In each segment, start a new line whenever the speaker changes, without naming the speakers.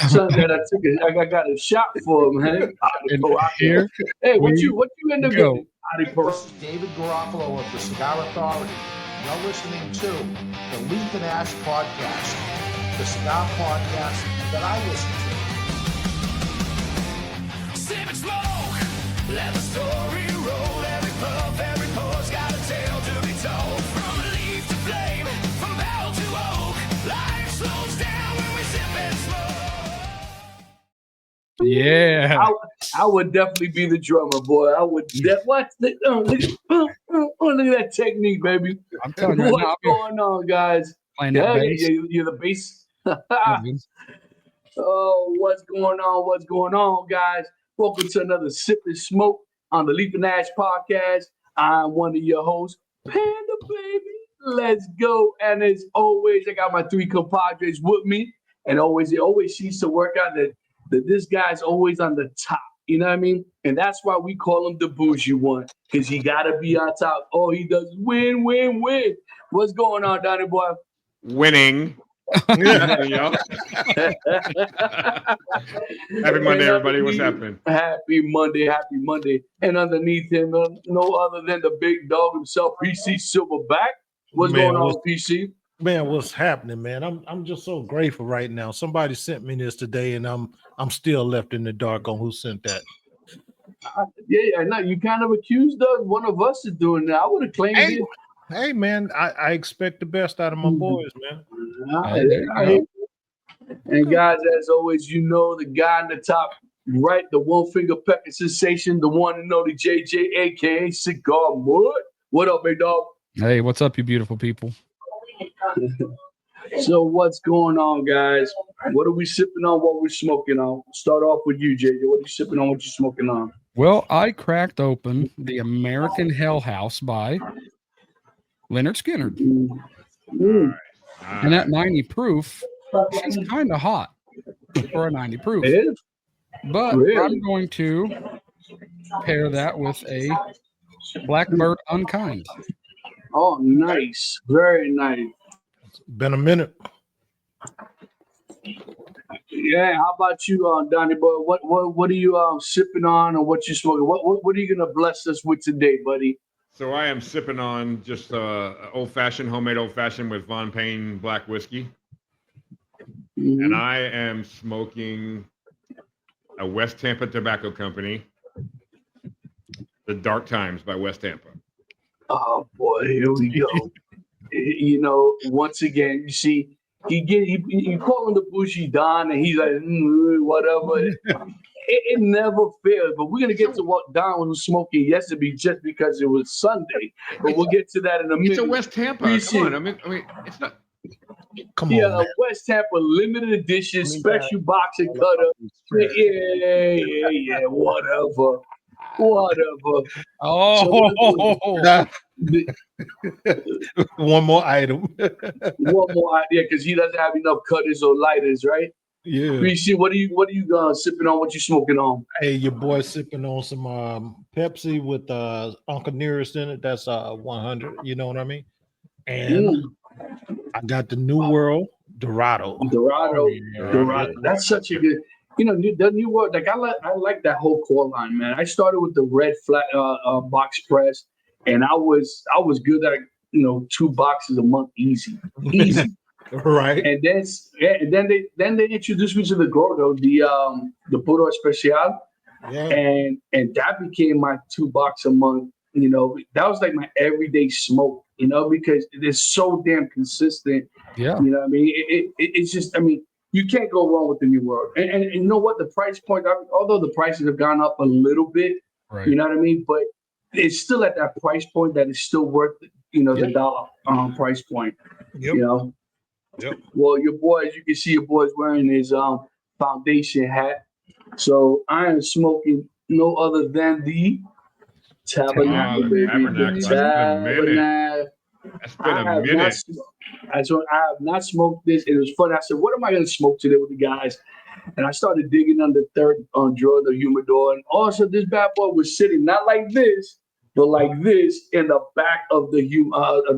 Son that I got a shot for, man.
And here
Hey, what
we
you end up
go.
getting? Adi Parada.
This is David Garofalo of the Cigar Authority. You're listening to the Leaf and Ash Podcast, the cigar podcast that I listen to.
Sip and smoke, let the story roll. Every puff, every pore's got a tale to be told. From leaf to flame, from barrel to oak, life slows down when we sip and smoke.
Yeah.
I would definitely be the drummer, boy. I would. Look at that technique, baby.
I'm telling you right
What's
now,
going on, guys?
playing that bass.
You're the bass.
Yeah, dude.
Oh, what's going on? What's going on, guys? Welcome to another Sip and Smoke on the Leaf and Ash Podcast. I'm one of your hosts, Panda Baby. Let's go. And as always, I got my three compadres with me. And it always seems to work out that this guy's always on the top. You know what I mean? And that's why we call him the bougie one, because he got to be on top. All he does is win, win, win. What's going on, Donnie boy?
Winning. Yeah. Happy Monday, everybody. What's happening?
Happy Monday. And underneath him, no other than the big dog himself, PC Silverback. What's going on, PC?
Man, what's happening, man? I'm just so grateful right now. Somebody sent me this today, and I'm still left in the dark on who sent that.
Yeah, I know. You kind of accused one of us of doing that. I would have claimed it.
Hey, man, I expect the best out of my boys, man.
And guys, as always, you know the guy on the top right, the one finger pecking sensation, the one and only JJ, aka Cigar Mud. What up, big dog?
Hey, what's up, you beautiful people?
So what's going on, guys? What are we sipping on? What we're smoking on? Start off with you, JJ. What are you sipping on? What you smoking on?
Well, I cracked open the American Hell House by Leonard Skinner.
Mm.
And at 90 proof, it's kind of hot for a 90 proof.
It is?
But
Really?
I'm going to pair that with a Blackbird Unkind.
Oh, nice. Very nice.
Been a minute.
Yeah, how about you, Donnie boy? What are you sipping on, or what you smoking? What are you gonna bless us with today, buddy?
So I am sipping on just old-fashioned, homemade old-fashioned with Von Payne black whiskey.
Mhm.
And I am smoking a West Tampa Tobacco Company, The Dark Times by West Tampa.
Oh boy, here we go. You know, once again, you see, you call him the bougie Don, and he's like, whatever. It never fails. But we're gonna get to what Don was smoking yesterday, just because it was Sunday. But we'll get to that in a minute.
It's a West Tampa.
Appreciate
Come on. I mean, it's not.
Come on, man.
West Tampa limited edition special box and cutter. Yeah, whatever.
Oh,
One more item.
One more idea, because he doesn't have enough cutters or lighters, right?
Yeah.
Appreciate. What are you sipping on? What you smoking on?
Hey, your boy sipping on some Pepsi with Uncle Nearest in it. That's 100. You know what I mean? And I got the New World Dorado.
Dorado.
Yeah.
That's such a good. You know, the New World. Like I like that whole core line, man. I started with the red flat box press, and I was good at 2 boxes a month, easy.
Right.
And then they introduced me to the Gordo, the Puro Especial, and that became my 2 box a month. That was like my everyday smoke. Because it is so damn consistent.
yeah.
You know what I mean? It's just, you can't go wrong with the New World. And you know what? The price point, although the prices have gone up a little bit,
Right.
you know what I mean? But it's still at that price point that is still worth, the dollar price point.
Yep. Yep.
Well, your boy, as you can see, your boy's wearing his foundation hat. So I am smoking no other than the Tabernacle, baby.
Tabernacle. It's been a minute.
Tabernacle.
That's been a minute.
I have not smoked this. It was fun. I said, what am I going to smoke today with the guys? And I started digging on the third drawer of the humidor. And also, this bad boy was sitting not like this, but like this in the back of the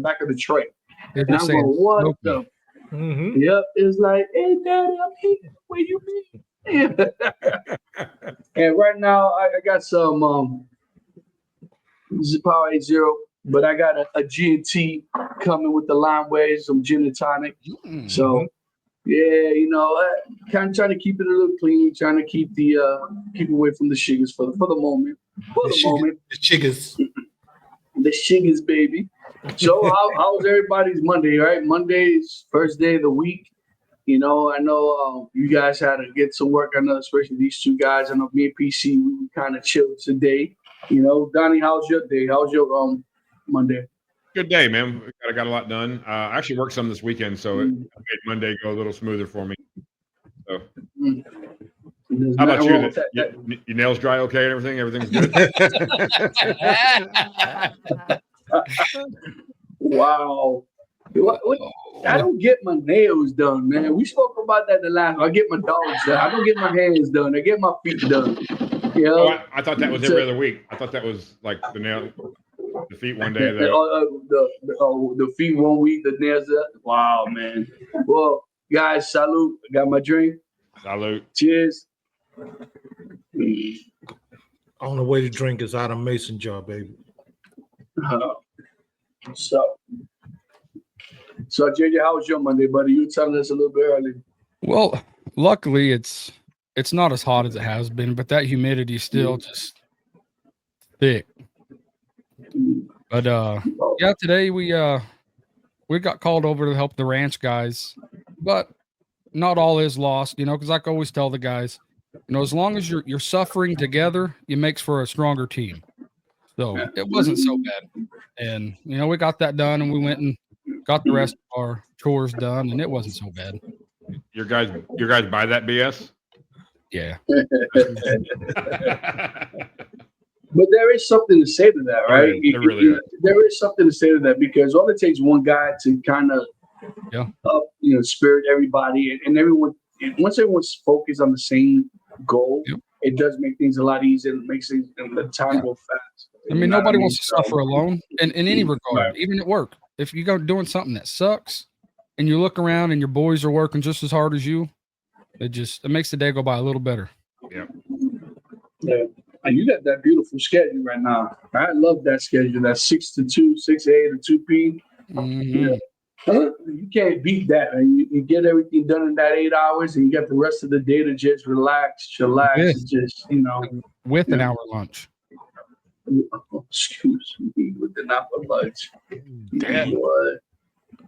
back of the tray.
They're
And
just
I'm going,
saying,
what
smoke
the?
me.
Mm-hmm.
Yep. It's like, hey, daddy, I'm here. Where you been? And right now, I got some this is Power 80, but I got a G&T coming with the lime waves, some gin and tonic. So, yeah, you know, kind of trying to keep it a little clean, trying to keep keep away from the sugars for the moment.
The chiggers.
The sugars, baby. So, how's everybody's Monday? Right, Monday's first day of the week. You know, I know you guys had to get some work. I know, especially these two guys. I know me and PC, we kind of chilled today. You know, Donnie, how's your day? How's your Monday?
Good day, man. I got a lot done. I actually worked some this weekend, so it made Monday go a little smoother for me. So, how about you? Your nails dry okay and everything? Everything's good?
Wow. What? I don't get my nails done, man. We spoke about that the last time. I get my dogs done. I don't get my hands done. I get my feet done. You know?
Oh, I thought that was every other week. I thought that was like the feet one day.
The feet 1 week, the nails. Wow, man. Well, guys, salute. I got my drink.
Salute.
Cheers.
On the way to drink is out of mason jar, baby.
So JJ, how was your Monday, buddy? You were telling us a little bit early.
Well, luckily it's not as hot as it has been, but that humidity is still just thick. But yeah, today we got called over to help the ranch guys, but not all is lost, you know, because I can always tell the guys, you know, as long as you're suffering together, it makes for a stronger team. So it wasn't so bad, and you know, we got that done, and we went and got the rest of our chores done, and it wasn't so bad.
Your guys buy that BS?
Yeah.
But there is something to say to that, right? There is something to say to that, because all it takes one guy to kind of, spirit everybody, and everyone. Once everyone's focused on the same goal, it does make things a lot easier. It makes things the time go fast.
I mean, nobody wants to suffer alone in any regard, even at work. If you go doing something that sucks, and you look around and your boys are working just as hard as you, it makes the day go by a little better.
Yeah.
And you got that beautiful schedule right now. I love that schedule. That 6 to 2, 6 a.m. to 2 p.m.
Mm-hmm.
You can't beat that. Man. You get everything done in that 8 hours, and you got the rest of the day to just relax, chillax, and just
with an hour lunch.
Excuse me, with an hour lunch. Damn. What?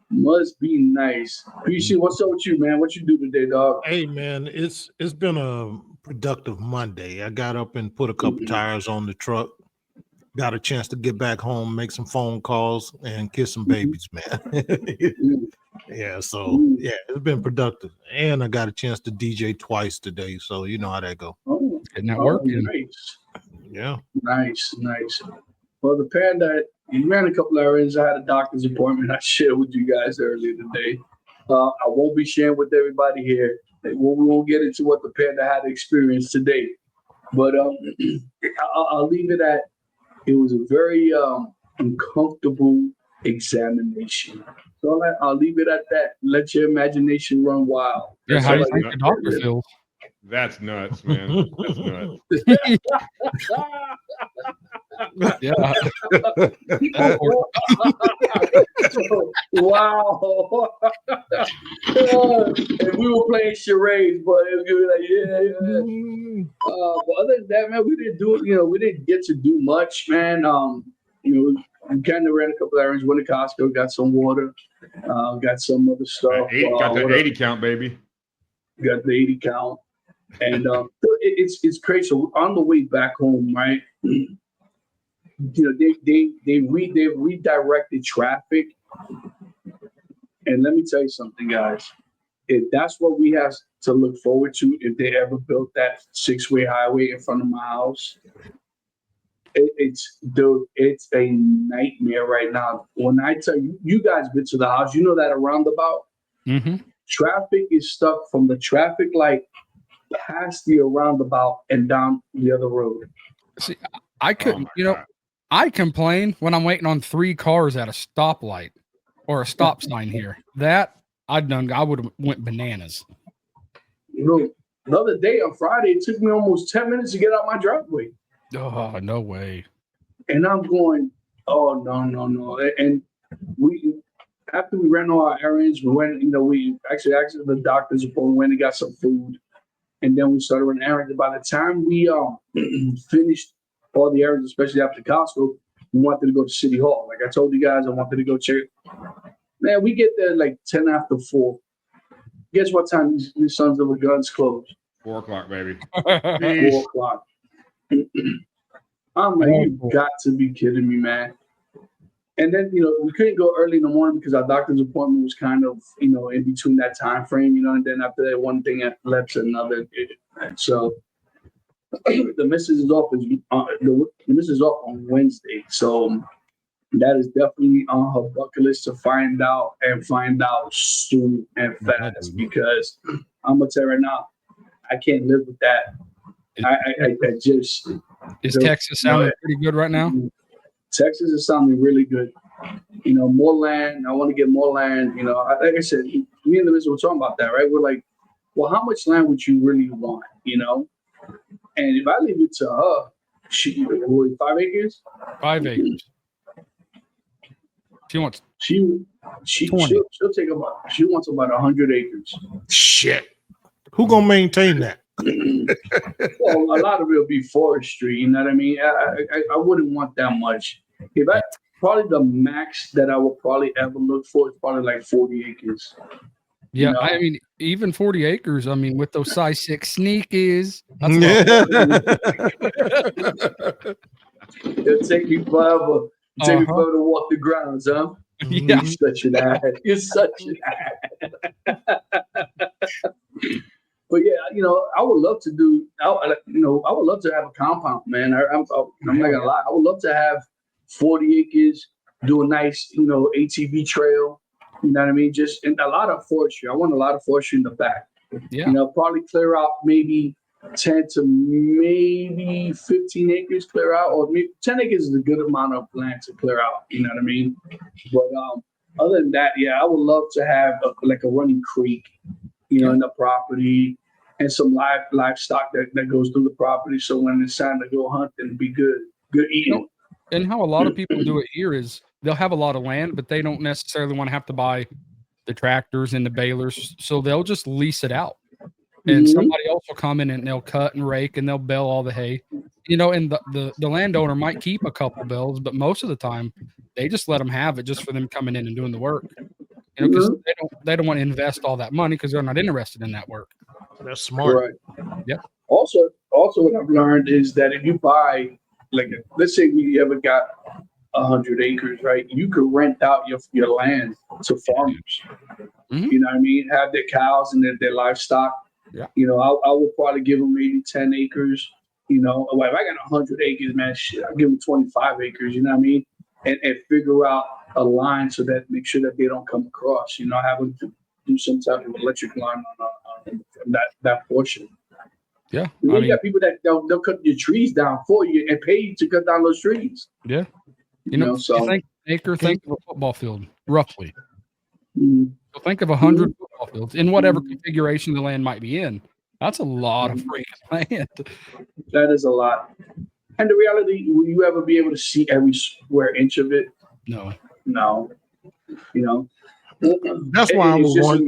Must be nice. PC, what's up with you, man? What you do today, dog?
Hey, man, it's been a productive Monday. I got up and put a couple tires on the truck. Got a chance to get back home, make some phone calls, and kiss some babies, man. Yeah, so it's been productive. And I got a chance to DJ twice today, so you know how that go.
Getting that work in.
Nice.
Yeah.
Nice. Well, the Panda, he ran a couple errands. I had a doctor's appointment I shared with you guys earlier today. I won't be sharing with everybody here. We won't get into what the Panda had experienced today. But I'll leave it at, it was a very uncomfortable examination. So I'll leave it at that. Let your imagination run wild.
Yeah, how do you think the doctor feels?
That's nuts, man. That's nuts.
Yeah.
Wow. And we were playing charades, but it was gonna be like, but other than that, man, we didn't do it. We didn't get to do much, man. We kind of ran a couple errands, went to Costco, got some water, got some other stuff.
Got the 80 count, baby.
Got the 80 count. And it's crazy. So on the way back home, right? They've redirected traffic. And let me tell you something, guys. If that's what we have to look forward to, if they ever built that 6-way highway in front of my house, it's a nightmare right now. When I tell you, you guys been to the house, you know that a roundabout.
Mm-hmm. Traffic
is stuck from the traffic light past the roundabout and down the other road.
See, I couldn't, I complain when I'm waiting on 3 cars at a stoplight or a stop sign here. That I would have went bananas.
the other day on Friday, it took me almost 10 minutes to get out my driveway.
Oh, no way.
And I'm going, oh, no. And after we ran all our errands, we went, we actually the doctor's appointment, went and got some food. And then we started running errands. And by the time we finished all the errands, especially after Costco, we wanted to go to City Hall. Like I told you guys, I wanted to go check. Man, we get there like 10 after 4. Guess what time these sons of a guns close?
4 o'clock, baby.
4 o'clock. I'm like, you got to be kidding me, man. And then, we couldn't go early in the morning because our doctor's appointment was kind of, in between that time frame, and then after that, one thing led to another. And so the missus is off the missus is off on Wednesday. So that is definitely on her bucket list to find out soon and fast, because I'm gonna tell you right now, I can't live with that. I just
is Texas sounding pretty good right now?
Texas is sounding really good. More land. I want to get more land. Like I said, me and the missus were talking about that, right? We're like, well, how much land would you really want? And if I leave it to her, she 5 acres.
5 acres. She wants.
She'll take about. She wants about 100 acres.
Shit. Who gonna maintain that?
Well, a lot of it will be forestry. You know what I mean? I wouldn't want that much. Probably the max that I would probably ever look for is probably like 40 acres.
Yeah, I mean, even 40 acres. I mean, with those size 6 sneakers,
it'll take me forever. Take me forever to walk the grounds, huh?
Yeah.
You're such an ass. You're such an ass. But yeah, I would love to do. I would love to have a compound, man. I'm not gonna lie. I would love to have 40 acres, do a nice, ATV trail. You know what I mean? And a lot of forestry. I want a lot of forestry in the back.
Yeah.
Probably clear out maybe 10 to maybe 15 acres clear out, or maybe 10 acres is a good amount of land to clear out. You know what I mean? But other than that, yeah, I would love to have a running creek, in the property, and some livestock that goes through the property. So when it's time to go hunt, it'll be good eating.
And how a lot of people do it here is they'll have a lot of land, but they don't necessarily want to have to buy the tractors and the balers. So they'll just lease it out. And somebody else will come in and they'll cut and rake and they'll bale all the hay. And the landowner might keep a couple bales, but most of the time they just let them have it just for them coming in and doing the work. Because they don't want to invest all that money because they're not interested in that work.
That's smart.
Right.
Yeah.
Also, what I've learned is that if you buy, let's say we ever got 100 acres, right? You could rent out your land to farmers.
Mm-hmm.
You know what I mean? Have their cows and their livestock.
Yeah.
I would probably give them maybe 10 acres. Well, if I got 100 acres, man, shit, I'll give them 25 acres. You know what I mean? And figure out a line so that make sure that they don't come across. Have them to do some type of electric line on that portion.
Yeah.
You got people that they'll cut your trees down for you and pay you to cut down those trees.
Yeah.
So
you think of a football field, roughly.
Mm-hmm.
So think of 100 football fields in whatever configuration the land might be in. That's a lot of freaking land.
That is a lot. And the reality, will you ever be able to see every square inch of it?
No.
That's why I would want.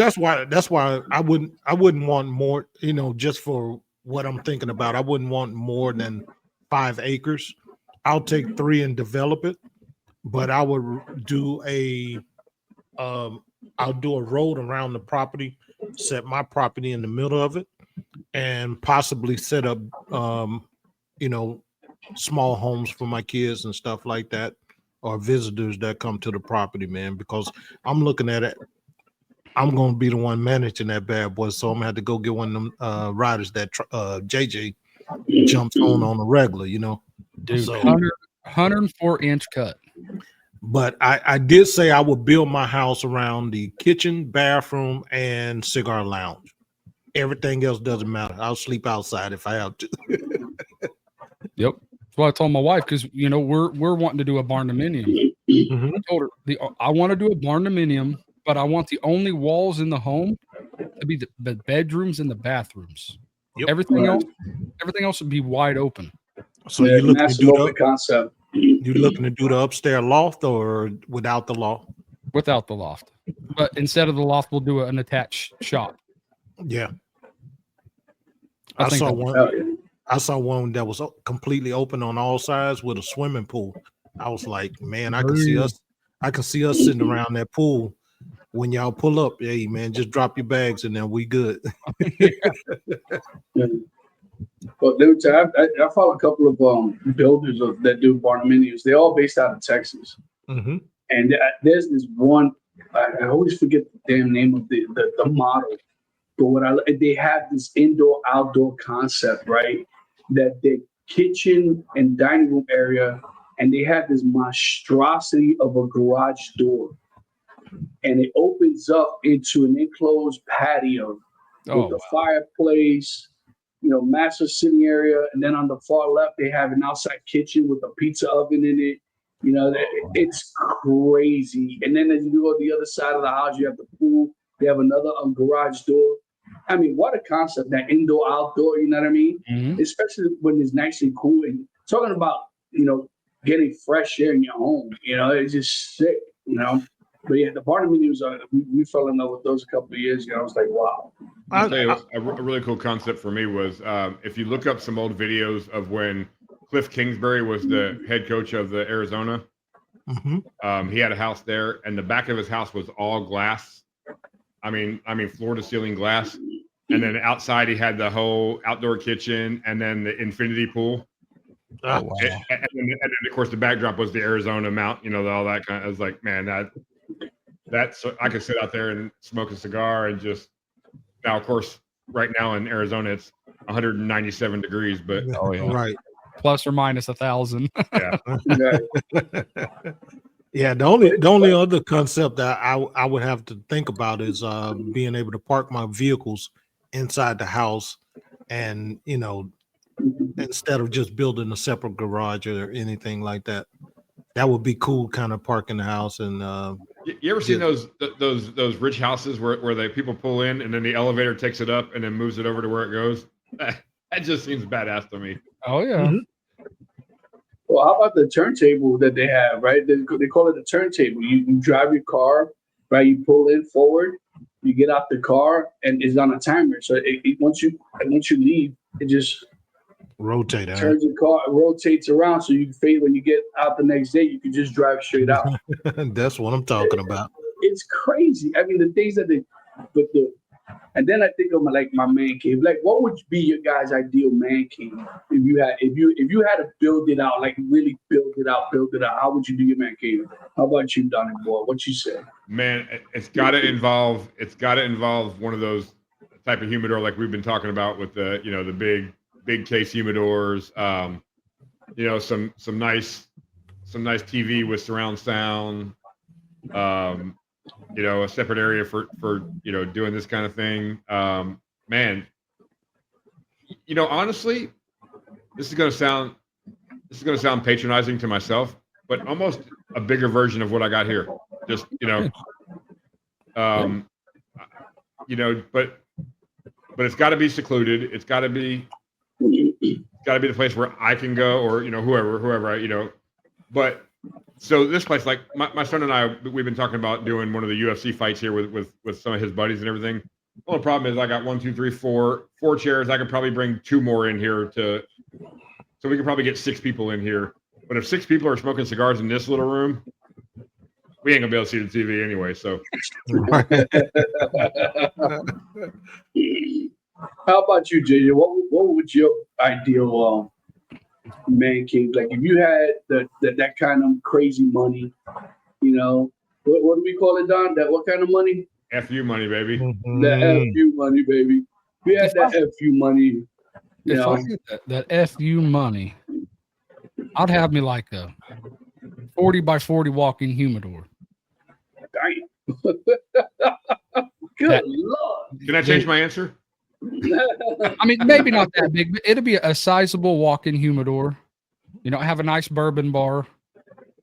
That's why I wouldn't want more. Just for what I'm thinking about, I wouldn't want more than 5 acres. I'll take 3 and develop it, but I would do I'll do a road around the property, set my property in the middle of it, and possibly set up, small homes for my kids and stuff like that, or visitors that come to the property, man, because I'm looking at it. I'm going to be the one managing that bad boy. So I'm going to have to go get one of them riders that JJ jumps on a regular,
Dude,
So,
104-inch cut.
but I did say I would build my house around the kitchen, bathroom, and cigar lounge. Everything else doesn't matter. I'll sleep outside if I have to.
Yep. That's what I told my wife, because we're wanting to do a barn dominium.
Mhm.
I told her I want to do a barn dominium, but I want the only walls in the home to be the bedrooms and the bathrooms.
Yep.
Everything
Right.
else would be wide open.
So
Yeah,
you looking to
massive
do
open
the
concept.
upstairs loft or without the loft?
Without the loft. But instead of the loft, we'll do an attached shop.
Yeah.
I
I
think
saw
that-
one.
Oh, yeah.
I saw one that was completely open on all sides with a swimming pool. I was like, man, I can see us sitting around that pool when y'all pull up. Hey, man, just drop your bags and then we good.
Yeah. But let me tell you, I follow a couple of builders that do barnuminiums. They're all based out of Texas.
Mm-hmm.
And there's this one, I always forget the damn name of the model. But they have this indoor-outdoor concept, right? That the kitchen and dining room area, and they have this monstrosity of a garage door. And it opens up into an enclosed patio with a fireplace, massive sitting area. And then on the far left, they have an outside kitchen with a pizza oven in it. It's crazy. And then as you go to the other side of the house, you have the pool. They have another garage door. I mean, what a concept, that indoor, outdoor, you know what I mean?
Mhm.
Especially when it's nice and cool. And talking about, getting fresh air in your home, it's just sick, But yeah, the barnuminiums, we fell in love with those a couple of years ago. I was like, wow.
I'll tell you, a really cool concept for me was if you look up some old videos of when Cliff Kingsbury was the head coach of the Arizona,
Mm-hmm.
he had a house there, and the back of his house was all glass. I mean, floor to ceiling glass, and then outside he had the whole outdoor kitchen, and then the infinity pool.
Ah,
wow.
And then of course the backdrop was the Arizona mount. All that kind of. I was like, man, that's I could sit out there and smoke a cigar and just. Now, of course, right now in Arizona it's 197 degrees, but
Oh, yeah.
Right.
Plus or minus 1,000.
yeah,
Yeah, the only other concept that I would have to think about is being able to park my vehicles inside the house, and instead of just building a separate garage or anything like that. That would be cool, kind of park in the house. And
you ever seen those rich houses where they people pull in and then the elevator takes it up and then moves it over to where it goes? That just seems badass to me.
Oh, yeah.
Mhm.
Well, how about the turntable that they have, right? They call it a turntable. You drive your car, right? You pull in forward, you get out the car, and it's on a timer. So once you leave, it just
rotate it.
turns the car, rotates around, so you can fade when you get out the next day. You can just drive straight out.
That's what I'm talking about.
It's crazy. I mean, the things that and then I think of my man cave. Like, what would be your guys' ideal man cave if you had to build it out, like really build it out? How would you do your man cave? How about you, Donnie Boy? What you say?
Man, it's got to involve one of those type of humidor like we've been talking about with the the big case humidors. Some nice TV with surround sound. A separate area for doing this kind of thing. Man, honestly, this is gonna sound patronizing to myself, but almost a bigger version of what I got here. Just but it's got to be secluded. It's got to be the place where I can go, or whoever But so this place, like my son and I, we've been talking about doing one of the UFC fights here with some of his buddies and everything. The only problem is I got 1, 2, 3, 4 chairs. I could probably bring 2 more in here so we could probably get 6 people in here. But if 6 people are smoking cigars in this little room, we ain't gonna be able to see the TV anyway. So
how about you, JJ? What would your ideal man cave, like if you had that kind of crazy money, what do we call it, Don? What kind of money?
FU money, baby.
The FU money, baby. We had that FU money.
If I get that FU money, I'd have me like a 40 by 40 walk-in humidor.
Damn. Good Lord.
Can I change my answer?
I mean, maybe not that big, but it'll be a sizable walk-in humidor. Have a nice bourbon bar,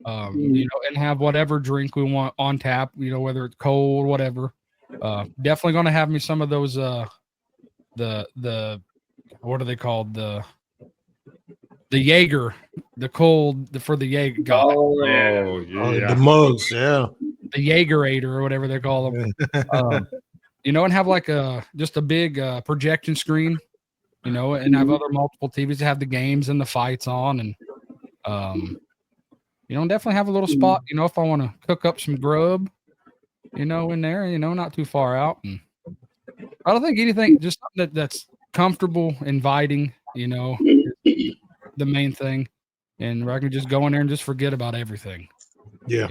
and have whatever drink we want on tap, whether it's cold, whatever. Definitely going to have me some of those. The what are they called? The Jaeger, for the Jaeger guy,
Oh, yeah.
Oh, yeah.
The mugs, yeah.
the Jaegerator or whatever they call them. And have like just a big projection screen, and have other multiple TVs to have the games and the fights on, and definitely have a little spot, if I want to cook up some grub, in there, not too far out. And I don't think anything, just something that's comfortable, inviting, the main thing, and where I can just go in there and just forget about everything.
Yeah.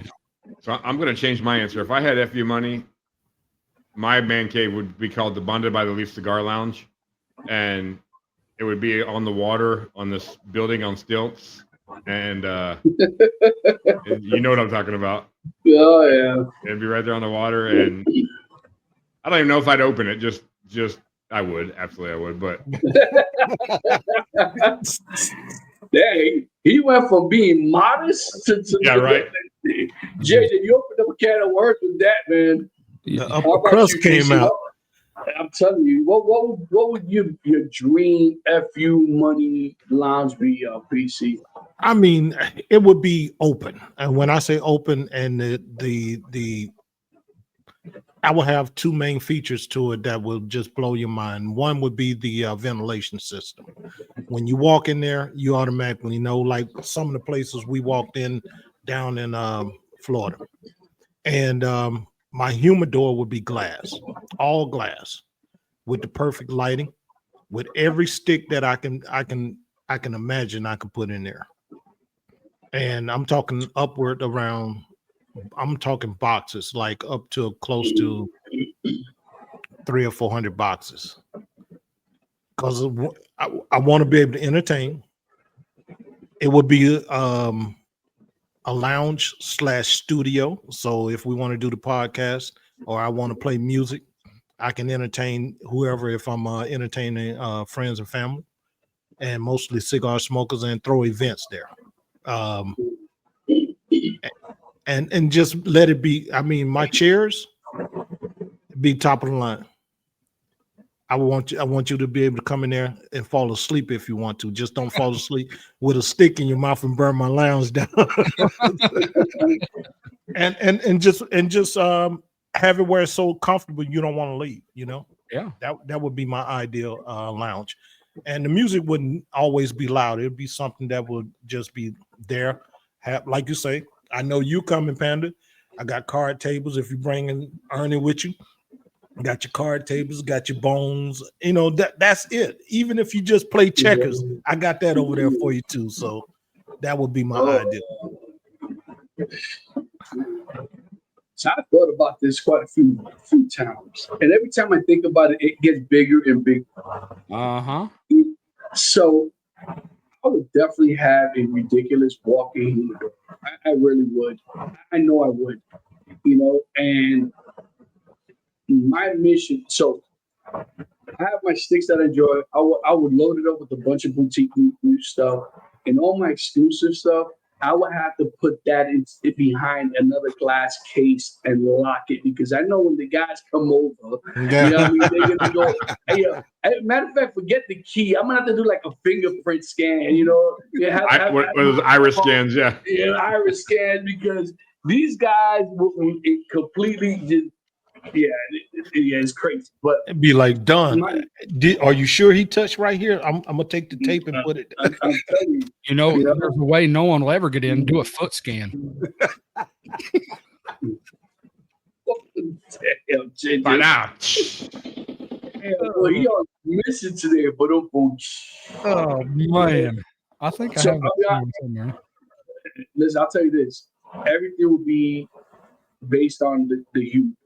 So I'm going to change my answer. If I had FU money, my man cave would be called the Bonded by the Leaf Cigar Lounge, and it would be on the water on this building on stilts, and you know what I'm talking about.
Oh, yeah.
It'd be right there on the water, and I don't even know if I'd open it. Just I would, absolutely I would, but
Dang, he went from being modest to
yeah, right.
Jay, you opened up a can of worms with that, man.
The
How
upper
about
crust
you,
came
JC?
out.
I'm telling you, what would your dream FU money lounge be, PC?
I mean, it would be open. And when I say open, and the I will have two main features to it that will just blow your mind. One would be the ventilation system. When you walk in there, you automatically know, like some of the places we walked in down in Florida. And my humidor would be glass, all glass, with the perfect lighting, with every stick that I can imagine I can put in there. And I'm talking upward around, I'm talking boxes, like up to close to 300 or 400 boxes. Because I want to be able to entertain. It would be a lounge / studio. So if we want to do the podcast or I want to play music, I can entertain whoever if I'm entertaining friends and family, and mostly cigar smokers, and throw events there. And just let it be. I mean, my chairs be top of the line. I want you to be able to come in there and fall asleep if you want to. Just don't fall asleep with a stick in your mouth and burn my lounge down. and just have it where it's so comfortable you don't want to leave.
Yeah,
that would be my ideal lounge. And the music wouldn't always be loud. It'd be something that would just be there. Like you say, I know you coming, Panda. I got card tables. If you bring Ernie with you, got your card tables, got your bones. That's it. Even if you just play checkers, I got that over there for you too. So that would be my idea.
So I thought about this quite a few times, and every time I think about it, it gets bigger and bigger. So I would definitely have a ridiculous walking humidor. I really would. I know I would. And my mission. So I have my sticks that I enjoy. I would load it up with a bunch of boutique new stuff, and all my exclusive stuff. I would have to put that in behind another glass case and lock it, because I know when the guys come over, they're gonna go. Hey, matter of fact, forget the key. I'm gonna have to do like a fingerprint scan.
Those iris scans, yeah.
Yeah, iris scans, because these guys will completely just. Yeah, it's crazy. But
it'd be like, Don, are you sure he touched right here? I'm gonna take the tape and put it.
I'm telling you,
there's a way no one will ever get in. Do a foot scan.
Find out.
Well, he on mission today, but
oh man, I think I have it somewhere.
Listen, I'll tell you this: everything will be based on the humidor.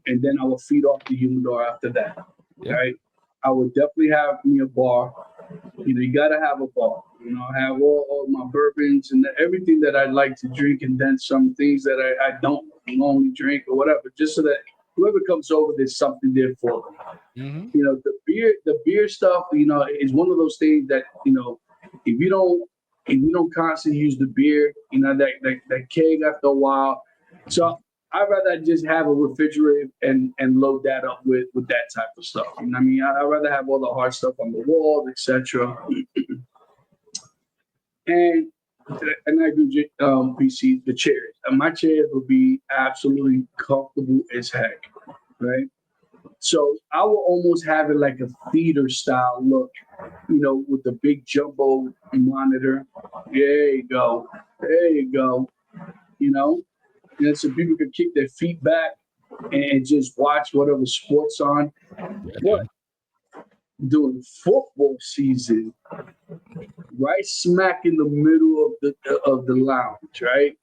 And then I will feed off the humidor after that.
Yeah.
Right? I would definitely have me a bar. You gotta have a bar. Have all my bourbons and everything that I like to drink, and then some things that I don't normally drink or whatever, just so that whoever comes over, there's something there for them.
Mm-hmm.
The beer stuff, is one of those things that if you don't constantly use the beer, that keg after a while. So I'd rather just have a refrigerator and load that up with that type of stuff. You know what I mean? I'd rather have all the hard stuff on the walls, etc. And I agree with PC, the chairs. My chairs would be absolutely comfortable as heck, right? So I will almost have it like a theater style look, you know, with the big jumbo monitor. There you go. There you go. You know, and so people can kick their feet back and just watch whatever sports on. But during football season, right smack in the middle of the lounge, right?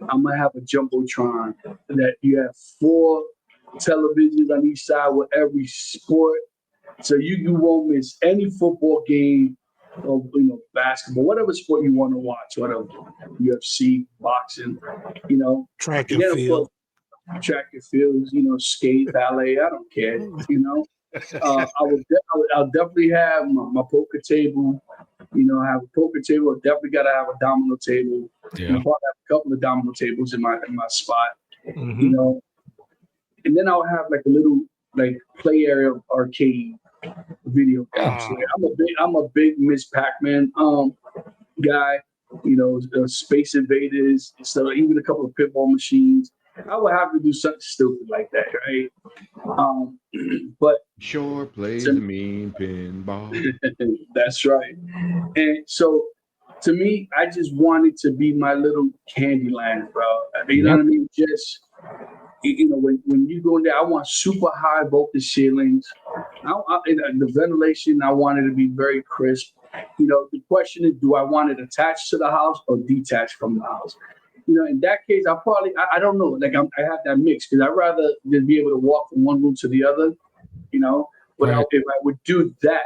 I'm gonna have a jumbotron that you have 4 televisions on each side with every sport, so you won't miss any football game or basketball, whatever sport you want to watch, whatever UFC, boxing,
track and field,
track and fields, skate, ballet. I don't care, I'll definitely have my poker table. Have a poker table. I'll definitely gotta have a domino table.
Yeah.
I'll probably have a couple of domino tables in my spot.
Mm-hmm.
And then I'll have like a little play area arcade video games. I'm a big Miss Pac-Man guy. Space Invaders, so even a couple of pinball machines. I would have to do something stupid like that, right? But
sure plays a mean pinball.
That's right. And so to me, I just wanted to be my little Candyland, bro. You know what I mean? Just when you go in there, I want super high voltage ceilings. The ventilation, I want it to be very crisp. The question is, do I want it attached to the house or detached from the house? In that case, I don't know. I have that mix because I'd rather just be able to walk from one room to the other, But
Right.
if I would do that,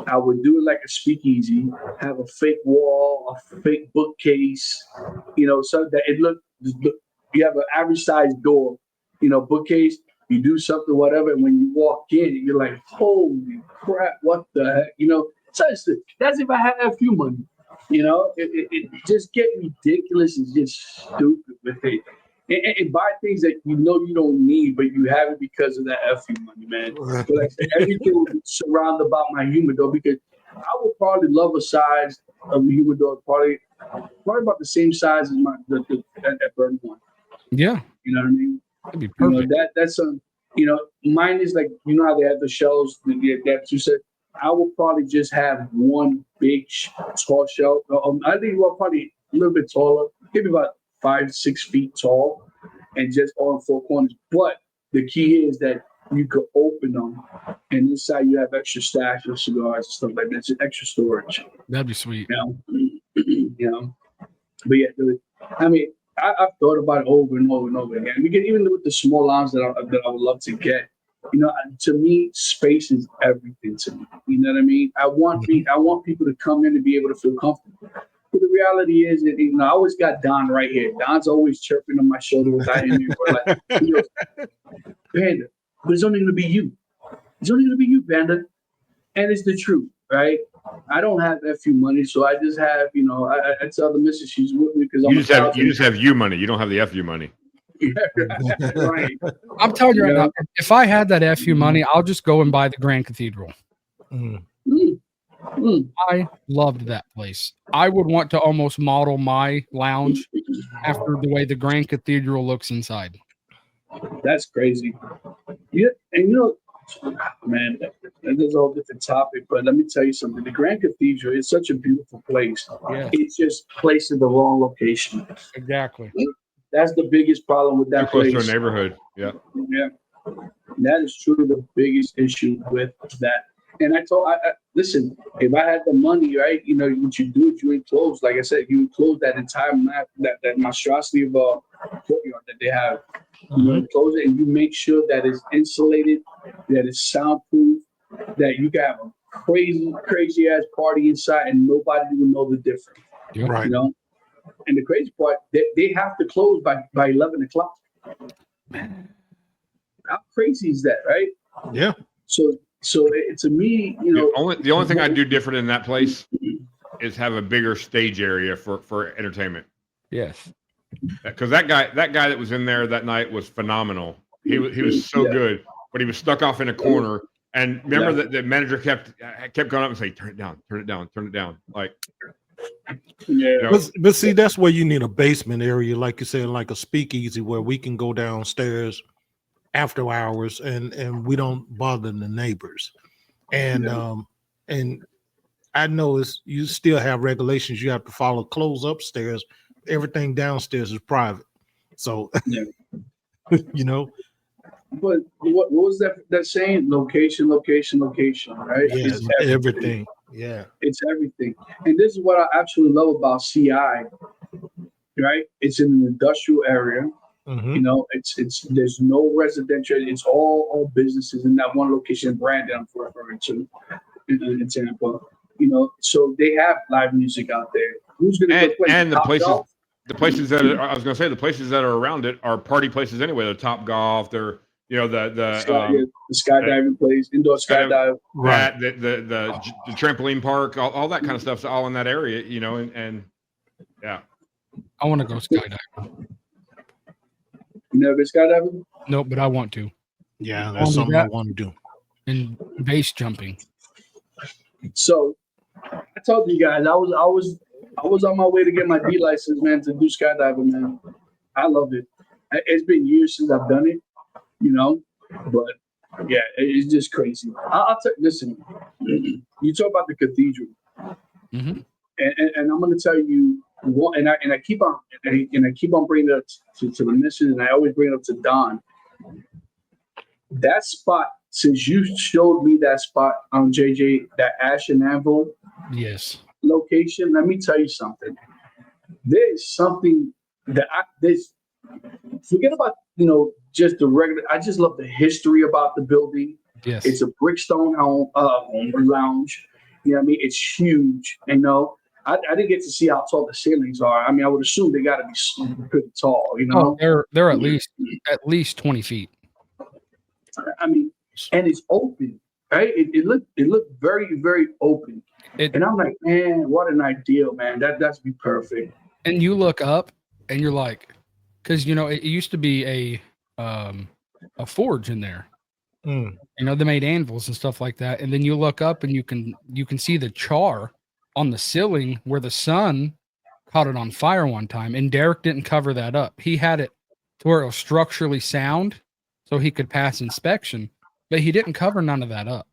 I would do it like a speakeasy, have a fake wall, a fake bookcase, so that it look. You have an average sized door, bookcase. You do something, whatever, and when you walk in, you're like, "Holy crap! What the heck?" So that's if I had a few money. It just get ridiculous and just stupid with it. And buy things that you don't need, but you have it because of that FU money, man. But like I said, everything will be surrounded about my humidor because I would probably love a size of a humidor, probably about the same size as that Burton one.
Yeah.
You know what I mean?
That'd be perfect.
That's mine is like, how they have the shelves that you said. I will probably just have one big tall shelf. I think probably a little bit taller, maybe about 5-6 feet tall, and just on 4 corners. But the key is that you could open them, and inside you have extra stash of cigars and stuff like that. It's extra storage.
That'd be sweet.
But yeah, I mean, I've thought about it over and over and over again. Because even with the small lounge that I would love to get, to me, space is everything to me. You know what I mean? I want people to come in and be able to feel comfortable. But the reality is that I always got Don right here. Don's always chirping on my shoulder without him. Like, Panda, but it's only going to be you. It's only going to be you, Panda. And it's the truth, right? I don't have FU money, so I just have, I tell the missus she's with me because
You just have you money. You don't have the FU money.
Right.
I'm telling you right now, if I had that FU money, I'll just go and buy the Grand Cathedral. I loved that place. I would want to almost model my lounge after the way the Grand Cathedral looks inside.
That's crazy. Yeah, and man, that's a whole different topic. But let me tell you something. The Grand Cathedral is such a beautiful place.
Yeah.
It's just placed in the wrong location.
Exactly.
That's the biggest problem with that
Too close
place.
to a neighborhood. Yeah.
Yeah. That is truly the biggest issue with that. And I listen, if I had the money, right, what you do is you enclose, like I said, you enclose that entire map, that monstrosity of a courtyard that they have. You enclose it and you make sure that it's insulated, that it's soundproof, that you can have a crazy ass party inside and nobody will know the difference.
Yeah.
Right.
And the crazy part, they have to close by 11 o'clock. How crazy is that, right?
Yeah.
So to me,
The only thing I'd do different in that place is have a bigger stage area for entertainment.
Yes.
because that guy that was in there that night was phenomenal. He was so good, but he was stuck off in a corner. And remember that the manager kept going up and saying, turn it down, turn it down, turn it down. Like,
but see, that's where you need a basement area, like you said, like a speakeasy where we can go downstairs after hours and we don't bother the neighbors. And and I know you still have regulations you have to follow. Close upstairs, everything downstairs is private. So you know.
But what was that saying? Location, location, location, right?
Yes,
It's
everything. Yeah.
It's everything. And this is what I absolutely love about CI, right? It's in an industrial area.
Mhm.
You know, it's there's no residential. It's all businesses in that one location. Brandon, I'm referring to in Tampa. You know, so they have live music out there. Who's going to play?
And the
Top
places,
Golf?
the places that are, I was going to say the places that are around it are party places anyway. They're Top Golf. They're
the skydiving place, indoor skydive.
Right. The trampoline park, all that kind of stuff's all in that area, you know, and yeah.
I want to go skydiving.
You never been skydiving?
No, but I want to.
Yeah, that's something I want to do.
And base jumping.
So I told you guys I was on my way to get my D license, man, to do skydiving, man. I loved it. It's been years since I've done it, you know, but yeah, it's just crazy. I'll listen. You talk about the cathedral,
Mm-hmm.
and I'm going to tell you one, and I keep on bringing it up to the mission, and I always bring it up to Don. That spot, since you showed me that spot on JJ, that Ash and Anvil
Yes.
location, let me tell you something. There's something that forget about, you know, just the regular. I just love the history about the building.
Yes.
It's a brickstone home lounge. You know what I mean? It's huge. You know, I didn't get to see how tall the ceilings are. I mean, I would assume they got to be pretty tall. You know,
they're at least 20 feet.
I mean, and it's open, right? It looked very, very open. And I'm like, man, what an ideal, man. That's be perfect.
And you look up and you're like, because, you know, it used to be a forge in there.
Mm.
You know, they made anvils and stuff like that. And then you look up and you can see the char on the ceiling where the sun caught it on fire one time. And Derek didn't cover that up. He had it to where it was structurally sound so he could pass inspection, but he didn't cover none of that up.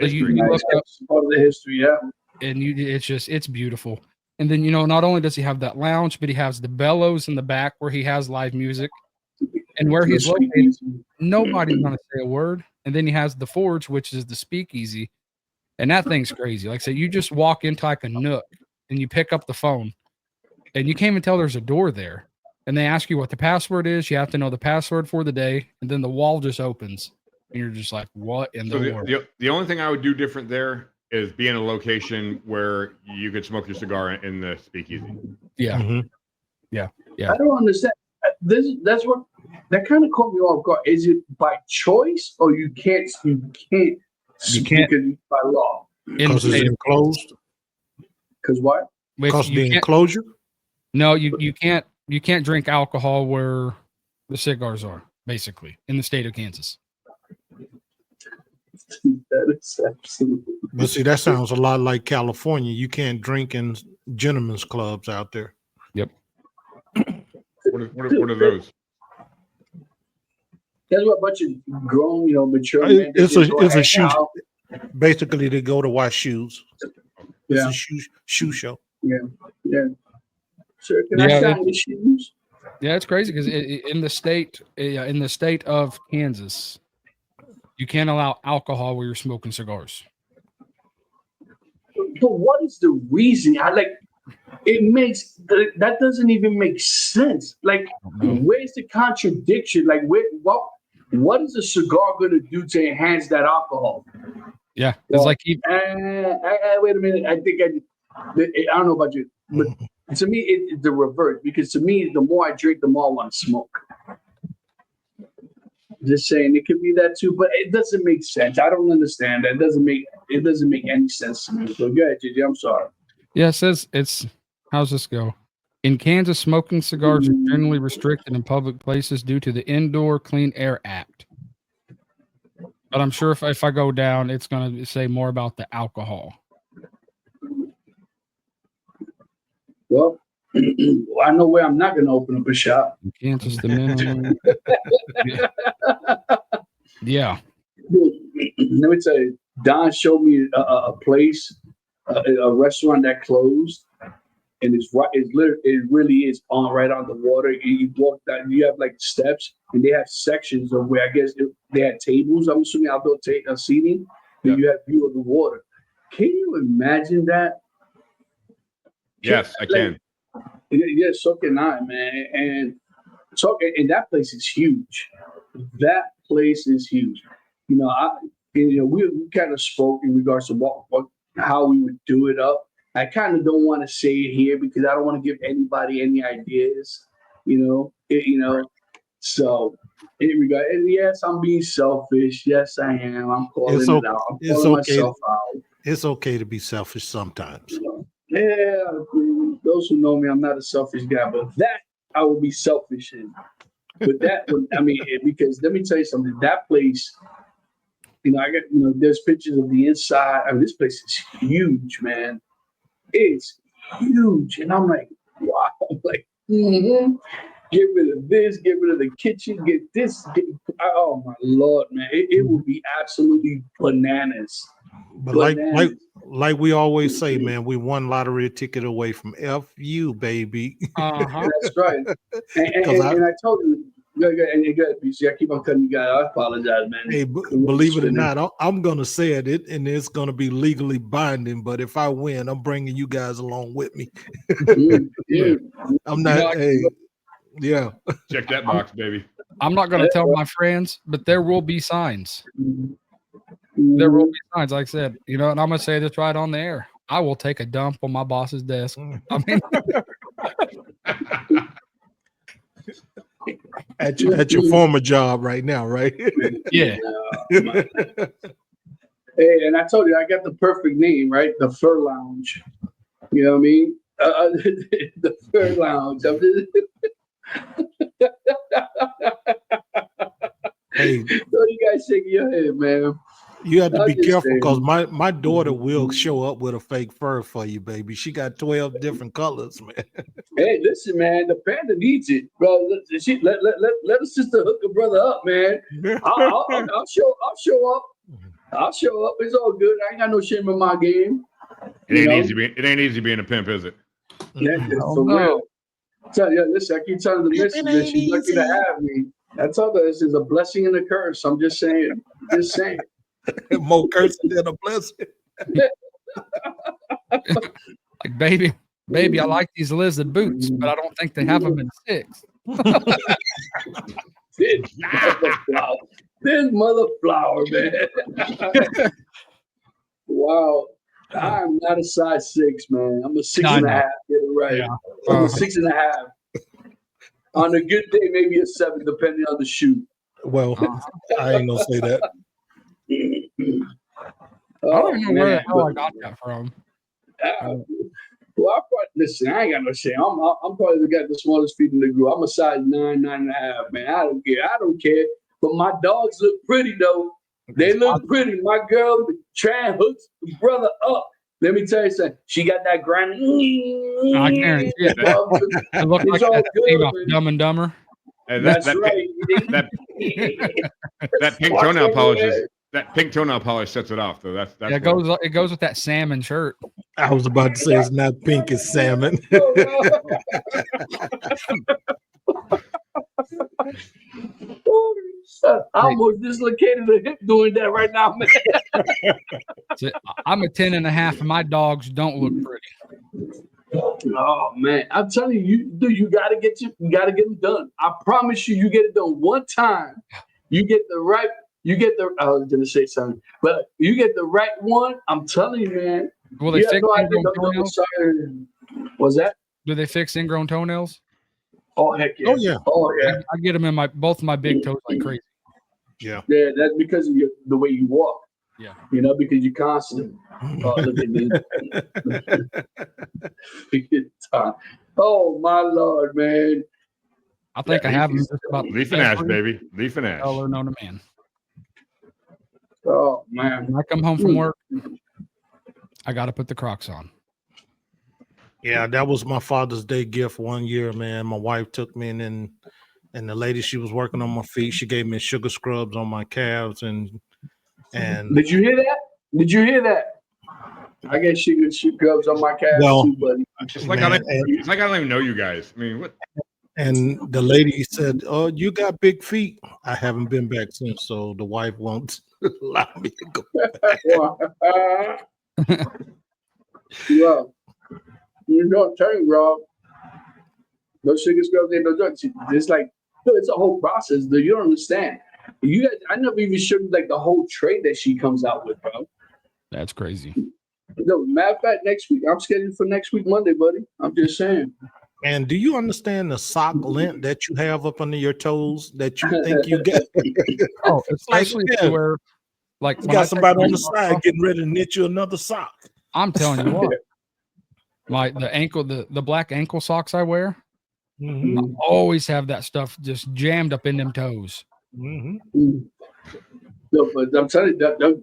So you look up
part of the history, yeah.
And it's beautiful. And then, you know, not only does he have that lounge, but he has the bellows in the back where he has live music. And where he's located, nobody's going to say a word. And then he has the forge, which is the speakeasy. And that thing's crazy. Like I said, you just walk into like a nook and you pick up the phone and you can't even tell there's a door there. And they ask you what the password is. You have to know the password for the day. And then the wall just opens. And you're just like, what in the world?
The only thing I would do different there is be in a location where you could smoke your cigar in the speakeasy.
Yeah.
Mm-hmm.
Yeah.
I don't understand. That's what that kind of caught me off guard. Is it by choice or you can't by law?
Because it's enclosed.
Because what?
Because the enclosure.
No, you can't drink alcohol where the cigars are, basically, in the state of Kansas.
That is absolutely.
But see, that sounds a lot like California. You can't drink in gentlemen's clubs out there.
Yep.
What are those?
That's what a bunch of grown, you know, mature men.
It's a shoe. Basically, they go to wash shoes.
Yeah.
It's a shoe show.
Yeah. Sir, can I sign the shoes?
Yeah, it's crazy because in the state of Kansas, you can't allow alcohol where you're smoking cigars.
But what is the reason? That doesn't even make sense. Like, where's the contradiction? Like, what is a cigar going to do to enhance that alcohol?
Yeah, it's like
wait a minute. I think I don't know about you, but to me, it's the reverse. Because to me, the more I drink, the more I want to smoke. Just saying, it could be that too, but it doesn't make sense. I don't understand that. It doesn't make any sense to me. So go ahead, JJ. I'm sorry.
Yeah, it says how's this go? In Kansas, smoking cigars are generally restricted in public places due to the Indoor Clean Air Act. But I'm sure if I go down, it's going to say more about the alcohol.
Well, I know where I'm not going to open up a shop.
In Kansas, the minimum. Yeah.
Let me tell you, Don showed me a place, a restaurant that closed, and it really is right on the water. You walk down, you have like steps, and they have sections of where I guess they had tables. I'm assuming outdoor seating. And you have view of the water. Can you imagine that?
Yes, I can.
Yeah, so can I, man. And that place is huge. That place is huge. We kind of spoke in regards to how we would do it up. I kind of don't want to say it here because I don't want to give anybody any ideas. So in regard, and yes, I'm being selfish. Yes, I am. I'm calling it out. I'm calling myself out.
It's okay to be selfish sometimes.
Yeah, those who know me, I'm not a selfish guy, but that I will be selfish in. But that, because let me tell you something. That place, there's pictures of the inside. I mean, this place is huge, man. It's huge, and I'm like, wow. I'm like, get rid of this, get rid of the kitchen, get this. Oh my Lord, man, it will be absolutely bananas.
But like we always say, man, we one lottery ticket away from FU, baby.
That's right. And I told you, good. See, I keep on cutting you guys. I apologize, man.
Hey, believe it or not, I'm gonna say it, and it's gonna be legally binding. But if I win, I'm bringing you guys along with me.
Yeah.
I'm not. Yeah.
Check that box, baby.
I'm not going to tell my friends, but there will be signs. There will be signs, like I said, and I'm going to say this right on the air. I will take a dump on my boss's desk. I mean,
at your former job right now, right?
Yeah.
Hey, and I told you I got the perfect name, right? The Fur Lounge. You know what I mean? The Fur Lounge.
Hey,
so you guys shaking your head, man.
You have to be careful because my daughter will show up with a fake fur for you, baby. She got 12 different colors, man.
Hey, listen, man, the panda needs it, bro. Let us sister hook a brother up, man. I'll show up. I'll show up. It's all good. I ain't got no shame in my game.
It ain't easy being a pimp, is it?
Yeah, for real. Listen, I keep telling the missus that she's lucky to have me. I told her this is a blessing and a curse. I'm just saying.
More cursing than a blessing.
Like, baby, I like these lizard boots, but I don't think they have them in 6.
This mother flower, man. Wow. I'm not a size 6, man. I'm a 6.5. Get it right. Yeah. I'm a 6.5. On a good day, maybe a 7, depending on the shoe.
Well, I ain't gonna say that.
I don't know where the hell I got that from.
Well, listen, I ain't got no shame. I'm probably the guy with the smallest feet in the group. I'm a size 9, 9.5, man. I don't care. But my dogs look pretty, though. They look pretty. My girl trying hooks the brother up. Let me tell you something. She got that grind.
I guarantee it. It looked like that thing off Dumb and Dumber.
That's right.
That pink toenail polish that pink toenail polish sets it off, though. That's
it goes with that salmon shirt.
I was about to say it's not pink, it's salmon.
I almost dislocated a hip doing that right now, man.
I'm a 10.5, and my dogs don't look pretty.
Oh man, I'm telling you, you gotta get them done. I promise you, you get it done one time. I was gonna say something, but you get the right one. I'm telling you, man.
Will they fix ingrown toenails?
What's that?
Do they fix ingrown toenails?
Oh heck yeah! Oh yeah!
I get them in both of my big toes like crazy.
Yeah.
That's because of the way you walk.
Yeah.
You know, because you're constant. Oh, look at this. Oh my Lord, man.
I think I have them just about
Leaf and Ash,
every
baby. Leaf and Ash.
color known to man.
Oh man.
When I come home from work, I got to put the Crocs on.
Yeah, that was my Father's Day gift one year, man. My wife took me and the lady, she was working on my feet. She gave me sugar scrubs on my calves and
Did you hear that? Did you hear that? I get sugar scrubs on my calves too, buddy.
It's like,
man,
it's like I don't even know you guys. I mean, what?
and the lady said, "Oh, you got big feet." I haven't been back since, so the wife won't allow me to go.
Well, you don't tell you, Rob. No sugar scrubs ain't no drugs. It's like it's a whole process. Though you don't understand. You guys, I never even showed you like the whole tray that she comes out with, bro.
That's crazy.
No, matter of fact, next week I'm scheduled for next week Monday, buddy. I'm just saying.
And do you understand the sock lint that you have up under your toes that you think you get?
Oh, especially
Like,
to where, like,
You
when I
got
take
somebody
my
on the
socks
side
off,
getting ready to knit you another sock.
I'm telling you what, like the black ankle socks I wear,
Mm-hmm.
I always have that stuff just jammed up in them toes.
Mm-hmm.
No, but I'm telling you that.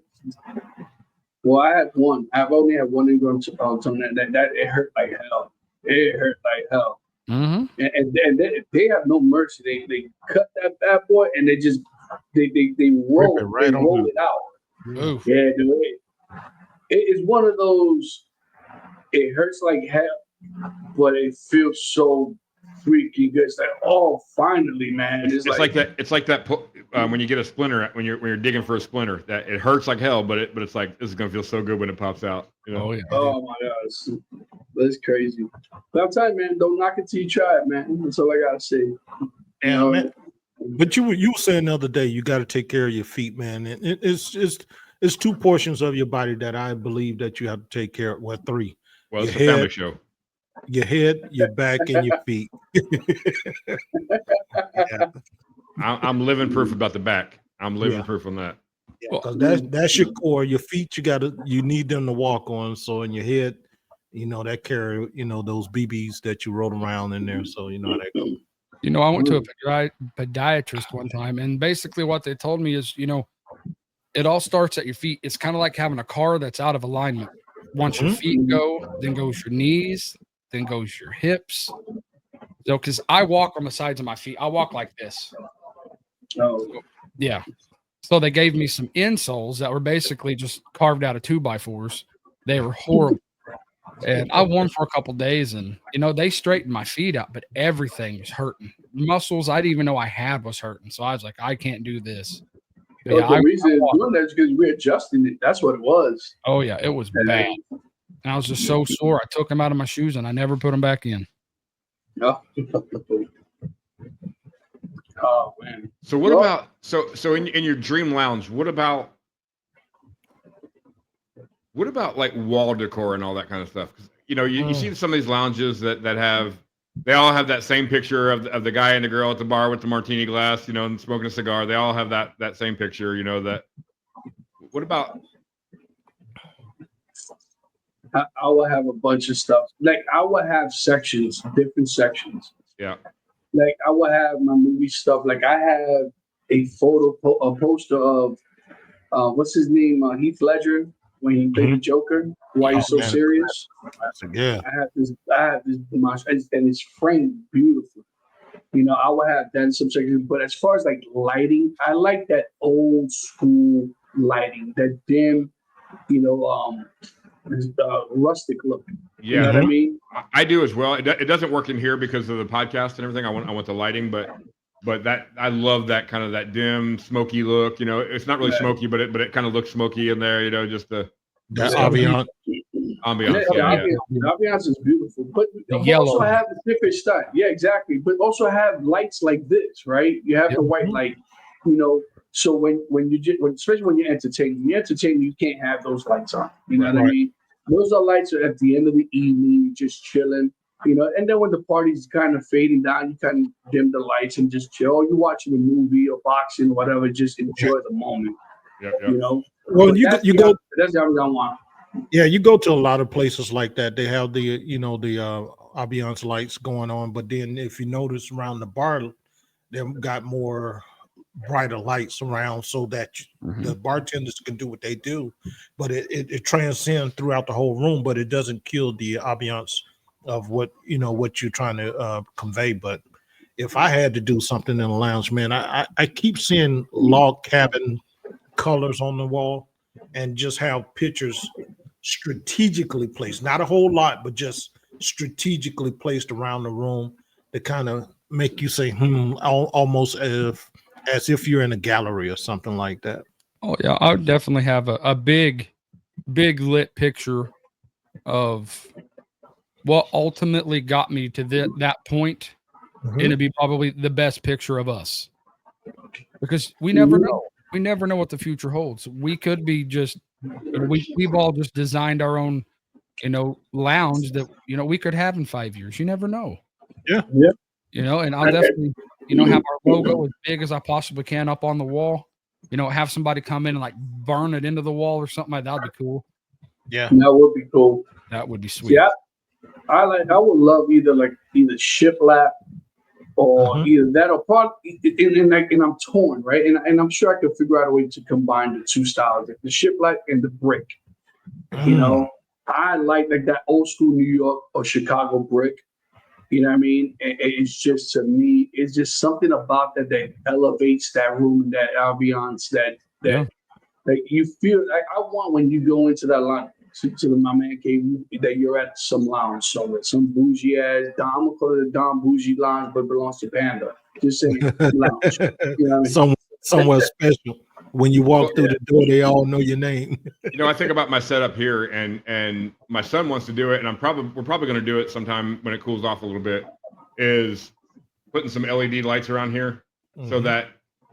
Well, I had one. I've only had one ingrown toe that it hurt like hell. It hurt like hell.
Mm-hmm.
And they have no mercy. They cut that bad boy and they just they roll
Rip it right
they
on
roll
through.
it out.
Oof.
Yeah, dude. It's one of those. It hurts like hell, but it feels so freaking good. It's like, oh, finally, man.
It's like that. It's like that when you get a splinter when you're digging for a splinter. That it hurts like hell, but it's like this is gonna feel so good when it pops out. You know?
Oh yeah.
oh my God, that's crazy. But I'm telling you, man, don't knock it till you try it, man. That's all I gotta say.
Yeah,
know?
man. But you were saying the other day you got to take care of your feet, man. It's two portions of your body that I believe that you have to take care of. Well, three:
Well, it's
Your
a family
head.
show.
your head, your back, and your feet. Yeah,
I'm living proof about the back. I'm living
Yeah.
proof on that.
because that's your core. Your feet, you need them to walk on. So in your head, that carry those BBs that you roll around in there. So you know how that goes.
You know, I went to a podiatrist one time, and basically what they told me is, it all starts at your feet. It's kind of like having a car that's out of alignment. Once your feet go, then goes your knees, then goes your hips. So, because I walk on the sides of my feet, I walk like this.
Oh,
Yeah. So they gave me some insoles that were basically just carved out of 2x4s. They were horrible. And I wore them for a couple days, and they straightened my feet out, but everything was hurting. Muscles I didn't even know I had was hurting. So I was like, I can't do this. But yeah,
the reason it's doing that is because we're adjusting it. That's what it was.
oh yeah, it was bad. And I was just so sore. I took them out of my shoes and I never put them back in.
Oh, oh man.
So what about so in your dream lounge? What about like wall decor and all that kind of stuff? 'Cause, you see some of these lounges that they all have that same picture of the guy and the girl at the bar with the martini glass, and smoking a cigar. They all have that same picture, that. What about?
I will have a bunch of stuff. Like I will have sections, different sections.
Yeah.
Like I will have my movie stuff. Like I have a poster of what's his name, Heath Ledger when he played the Joker. Why you so
man.
serious?
Yeah.
I have this and it's framed beautiful. I will have that some sections. But as far as like lighting, I like that old school lighting, that dim, rustic look.
Yeah.
You know what I mean?
I do as well. It doesn't work in here because of the podcast and everything. I want the lighting, but that I love that kind of that dim, smoky look. It's not really smoky, but it kind of looks smoky in there. Just the
ambiance.
ambiance.
The ambiance is beautiful, but you also have the different stuff. Yeah, exactly. But also have lights like this, right? You have the white light. So especially when you're entertaining, you can't have those lights on. You know what I mean? Those are lights at the end of the evening, just chilling. And then when the party's kind of fading down, you kind of dim the lights and just chill. Or you're watching a movie or boxing or whatever, just enjoy the moment.
Yep.
You know.
Well,
But
you
that's
you
the-
go
That's the Ambiance I want.
Yeah, you go to a lot of places like that. They have the ambiance lights going on, but then if you notice around the bar, they've got more brighter lights around so that the bartenders can do what they do, but it transcends throughout the whole room, but it doesn't kill the ambiance of what you're trying to convey. But if I had to do something in the lounge, man, I keep seeing log cabin colors on the wall and just have pictures strategically placed, not a whole lot, but just strategically placed around the room to kind of make you say, almost as if you're in a gallery or something like that.
Oh yeah, I would definitely have a big lit picture of what ultimately got me to that point. And it'd be probably the best picture of us, because we never know. We never know what the future holds. We could be just, we've all just designed our own, lounge that, we could have in 5 years. You never know.
Yeah.
And I'll definitely, have our logo as big as I possibly can up on the wall. Have somebody come in and like burn it into the wall or something like that. Would be cool.
Yeah.
That would be cool.
That would be sweet.
Yeah. I would love either shiplap or either that or probably and I'm torn, right? And I'm sure I could figure out a way to combine the two styles, like the shiplap and the brick. I like that old school New York or Chicago brick. You know what I mean? And it's just, to me, it's just something about that elevates that room and that ambiance that you feel like. I want when you go into that line to my man cave, that you're at some lounge somewhere, some bougie ass Don. I'm gonna call it a Don bougie lounge, but it belongs to Panda. Just saying lounge. You know what I mean?
Somewhere special. When you walk through the door, they all know your name.
I think about my setup here, and my son wants to do it, and we're probably going to do it sometime when it cools off a little bit. Is putting some LED lights around here, so that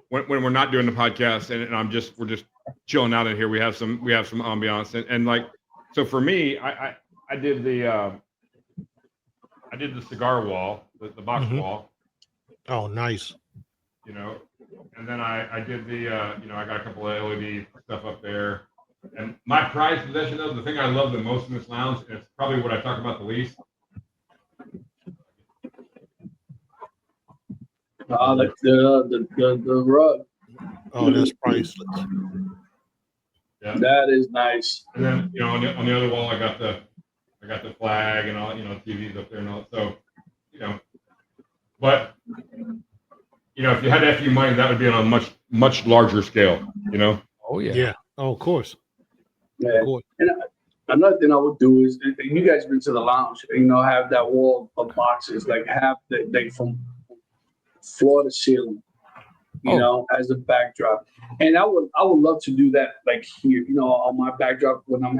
when we're not doing the podcast and we're just chilling out in here, we have some ambiance and like. So for me, I did the cigar wall, the box wall.
Oh, nice.
And then I did the, I got a couple of LED stuff up there. And my prized possession, though, the thing I love the most in this lounge, and it's probably what I talk about the least.
Like the rug.
Oh, that's priceless.
Yeah.
That is nice.
And then, on the other wall, I got the flag and all, TVs up there and all. So, but. If you had that few money, that would be on a much, much larger scale,
Oh, yeah.
Yeah. Oh, of course.
Yeah.
Of course.
And another thing I would do is, you guys been to the lounge, have that wall of boxes, like have they from floor to ceiling, as a backdrop. And I would love to do that, like here, on my backdrop when I'm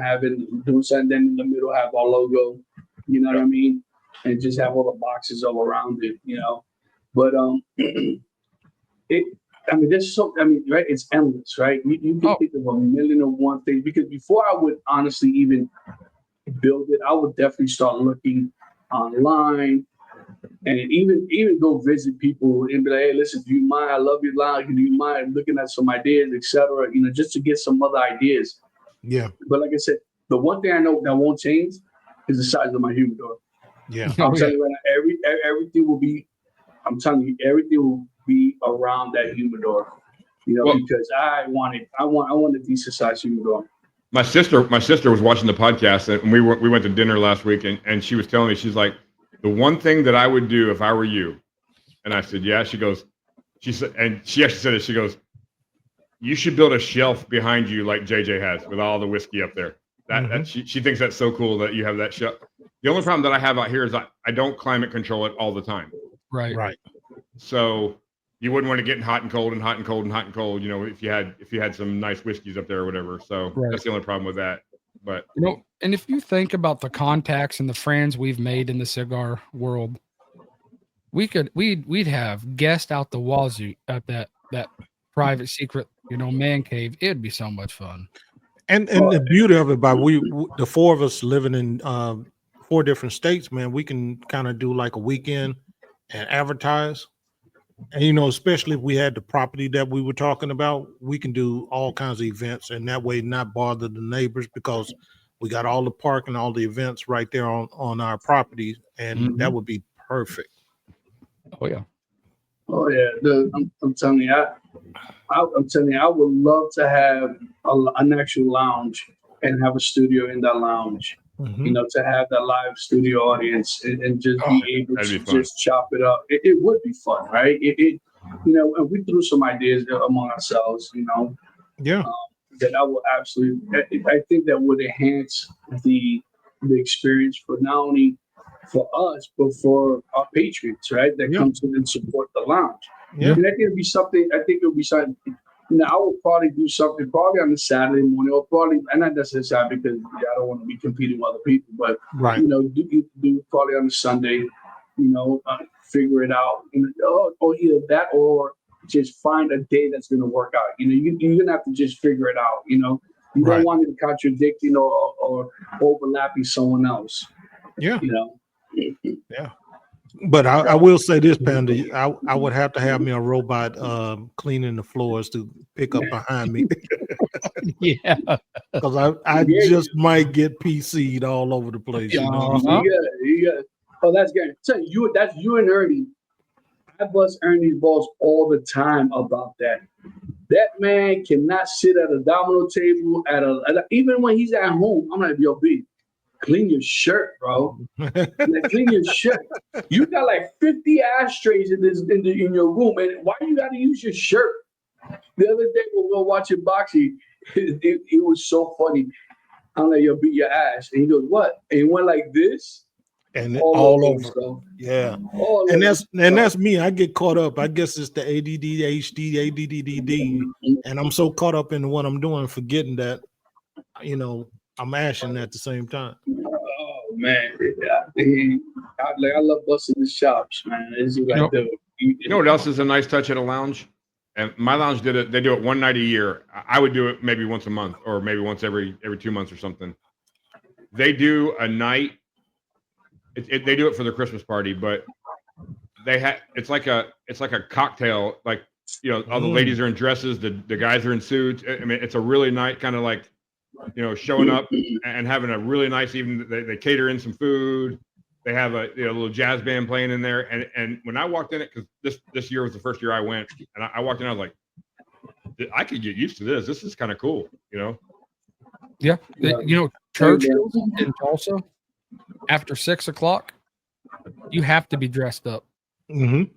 doing something, then in the middle have our logo, you know what I mean? And just have all the boxes all around it, But, right? It's endless, right? You can think of a million and one things, because before I would honestly even build it, I would definitely start looking online and even go visit people and be like, hey, listen, do you mind? I love your line. Do you mind looking at some ideas, etc.? Just to get some other ideas.
Yeah.
But like I said, the one thing I know that won't change is the size of my humidor.
Yeah.
I'm telling you right now, everything will be. I'm telling you, everything will be around that humidor, because I want a decent sized humidor.
My sister was watching the podcast, and we went to dinner last week, and she was telling me, she's like, the one thing that I would do if I were you, and I said, yeah. She said, and she actually said it. She goes, you should build a shelf behind you like JJ has with all the whiskey up there. That she thinks that's so cool that you have that shelf. The only problem that I have out here is I don't climate control it all the time.
Right.
So you wouldn't want to get hot and cold and hot and cold and hot and cold, if you had some nice whiskeys up there or whatever. So that's the only problem with that. But
and if you think about the contacts and the friends we've made in the cigar world, we'd have guests out the wazoo at that private secret, man cave. It'd be so much fun.
And the beauty of it, the four of us living in 4 different states, man, we can kind of do like a weekend and advertise. And you know, especially if we had the property that we were talking about, we can do all kinds of events, and that way not bother the neighbors because we got all the park and all the events right there on our property, and that would be perfect.
Oh yeah.
Oh yeah, I'm telling you, I'm telling you, I would love to have an actual lounge and have a studio in that lounge. You know, to have that live studio audience and just be able to just chop it up. It would be fun, right? It you know, and we threw some ideas among ourselves. You know, that I will absolutely. I think that would enhance the experience for not only for us but for our patrons, right? That come to and support the lounge.
Yeah,
and I think it'd be something. I think it would be something. Now, I will probably do something probably on a Saturday morning, or probably, and not necessarily Saturday because I don't want to be competing with other people, but you know, do probably on a Sunday, you know, figure it out, or either that or just find a day that's going to work out. You know, you're going to have to just figure it out. You know, you don't want it contradicting or overlapping someone else.
Yeah,
you know.
Yeah. But I will say this, Panda, I would have to have me a robot cleaning the floors to pick up behind me.
Yeah.
Because I just might get PC'd all over the place. You know what I'm saying?
Yeah. Oh, that's good. So that's you and Ernie. I bust Ernie's balls all the time about that. That man cannot sit at a domino table even when he's at home. I'm like, yo, B, clean your shirt, bro. Like, clean your shirt. You got like 50 ashtrays in your room, and why you got to use your shirt? The other day when we were watching boxing, it was so funny. I'm like, yo, beat your ass, and he goes, what? And he went like this,
and all over.
Stuff.
Yeah,
all
and
over
that's me. I get caught up. I guess it's the ADD, and I'm so caught up in what I'm doing, forgetting that, you know, I'm ashing at the same time.
Oh man, I love busting the shops, man. It's like
you know what else is a nice touch at a lounge? And my lounge did it. They do it one night a year. I would do it maybe once a month, or maybe once every 2 months or something. They do a night. They do it for the Christmas party, but it's like a cocktail. Like, you know, all the ladies are in dresses, the guys are in suits. I mean, it's a really nice kind of like, you know, showing up and having a really nice evening. They cater in some food. They have a little jazz band playing in there. And when I walked in it, because this year was the first year I went, and I walked in, I was like, I could get used to this. This is kind of cool, you know?
Yeah. You know, Churchill's in Tulsa, after 6 o'clock, you have to be dressed up. You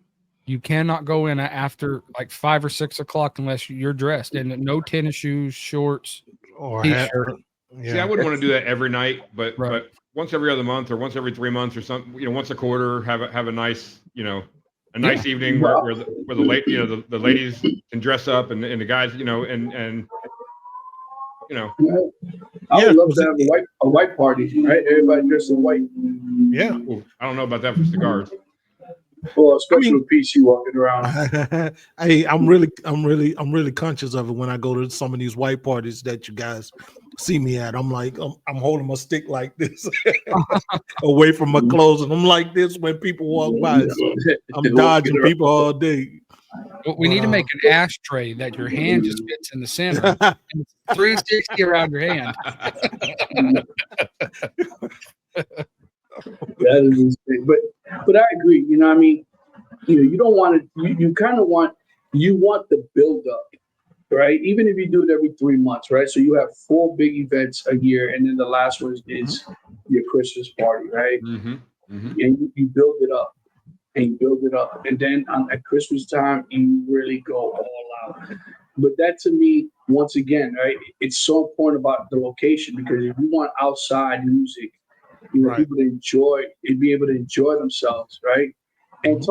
cannot go in after like 5 or 6 o'clock unless you're dressed, and no tennis shoes, shorts,
or
t-shirt.
See, I wouldn't want to do that every night, but once every other month or once every 3 months or something, you know, once a quarter, have a nice, you know, a nice evening where the ladies can dress up and the guys, you know, and you know.
I would love to have a white party, right? Everybody dressed in white.
Yeah.
Ooh, I don't know about that for cigars.
Well, especially with PC walking around.
Hey, I'm really conscious of it when I go to some of these white parties that you guys see me at. I'm like, I'm holding my stick like this away from my clothes, and I'm like this when people walk by. So I'm dodging people all day.
Well, we need to make an ashtray that your hand just fits in the center, and it's 360 around your hand.
That is insane. But I agree. You know, I mean, you know, you don't want to. You kind of want the build up, right? Even if you do it every 3 months, right? So you have 4 big events a year, and then the last one is your Christmas party, right? And you build it up, and you build it up, and then at Christmas time, you really go all out. But that, to me, once again, right? It's so important about the location, because if you want outside music, you know, people to enjoy and be able to enjoy themselves, right? And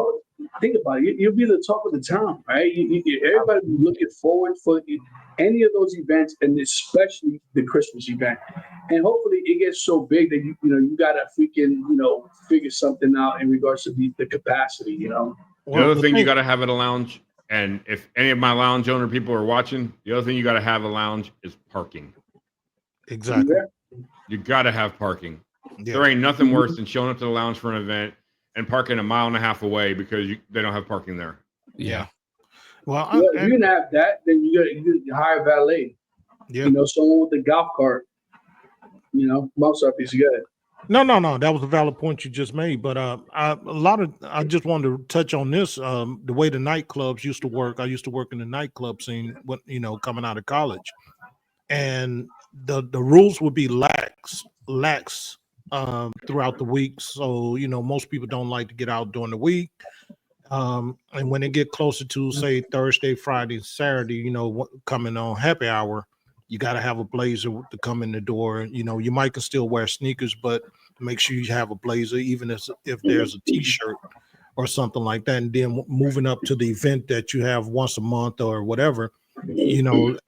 think about it, you'll be the top of the town, right? Everybody will be looking forward for any of those events, and especially the Christmas event. And hopefully it gets so big that you gotta freaking figure something out in regards to the capacity, you know.
The other thing you gotta have at a lounge, and if any of my lounge owner people are watching, the other thing you gotta have at a lounge is parking.
Exactly.
You gotta have parking.
Yeah.
There ain't nothing worse than showing up to the lounge for an event and parking a mile and a half away because they don't have parking there.
Yeah.
Well,
Well, if you can have that, then you hire valet.
yeah.
You know, someone with a golf cart. You know, most of it's good.
No. That was a valid point you just made. But I just wanted to touch on this. The way the nightclubs used to work. I used to work in the nightclub scene. Coming out of college, and the rules would be lax throughout the week. So most people don't like to get out during the week. And when they get closer to say Thursday, Friday, Saturday, coming on happy hour, you got to have a blazer to come in the door. You might can still wear sneakers, but make sure you have a blazer, even if there's a t-shirt or something like that. And then moving up to the event that you have once a month or whatever,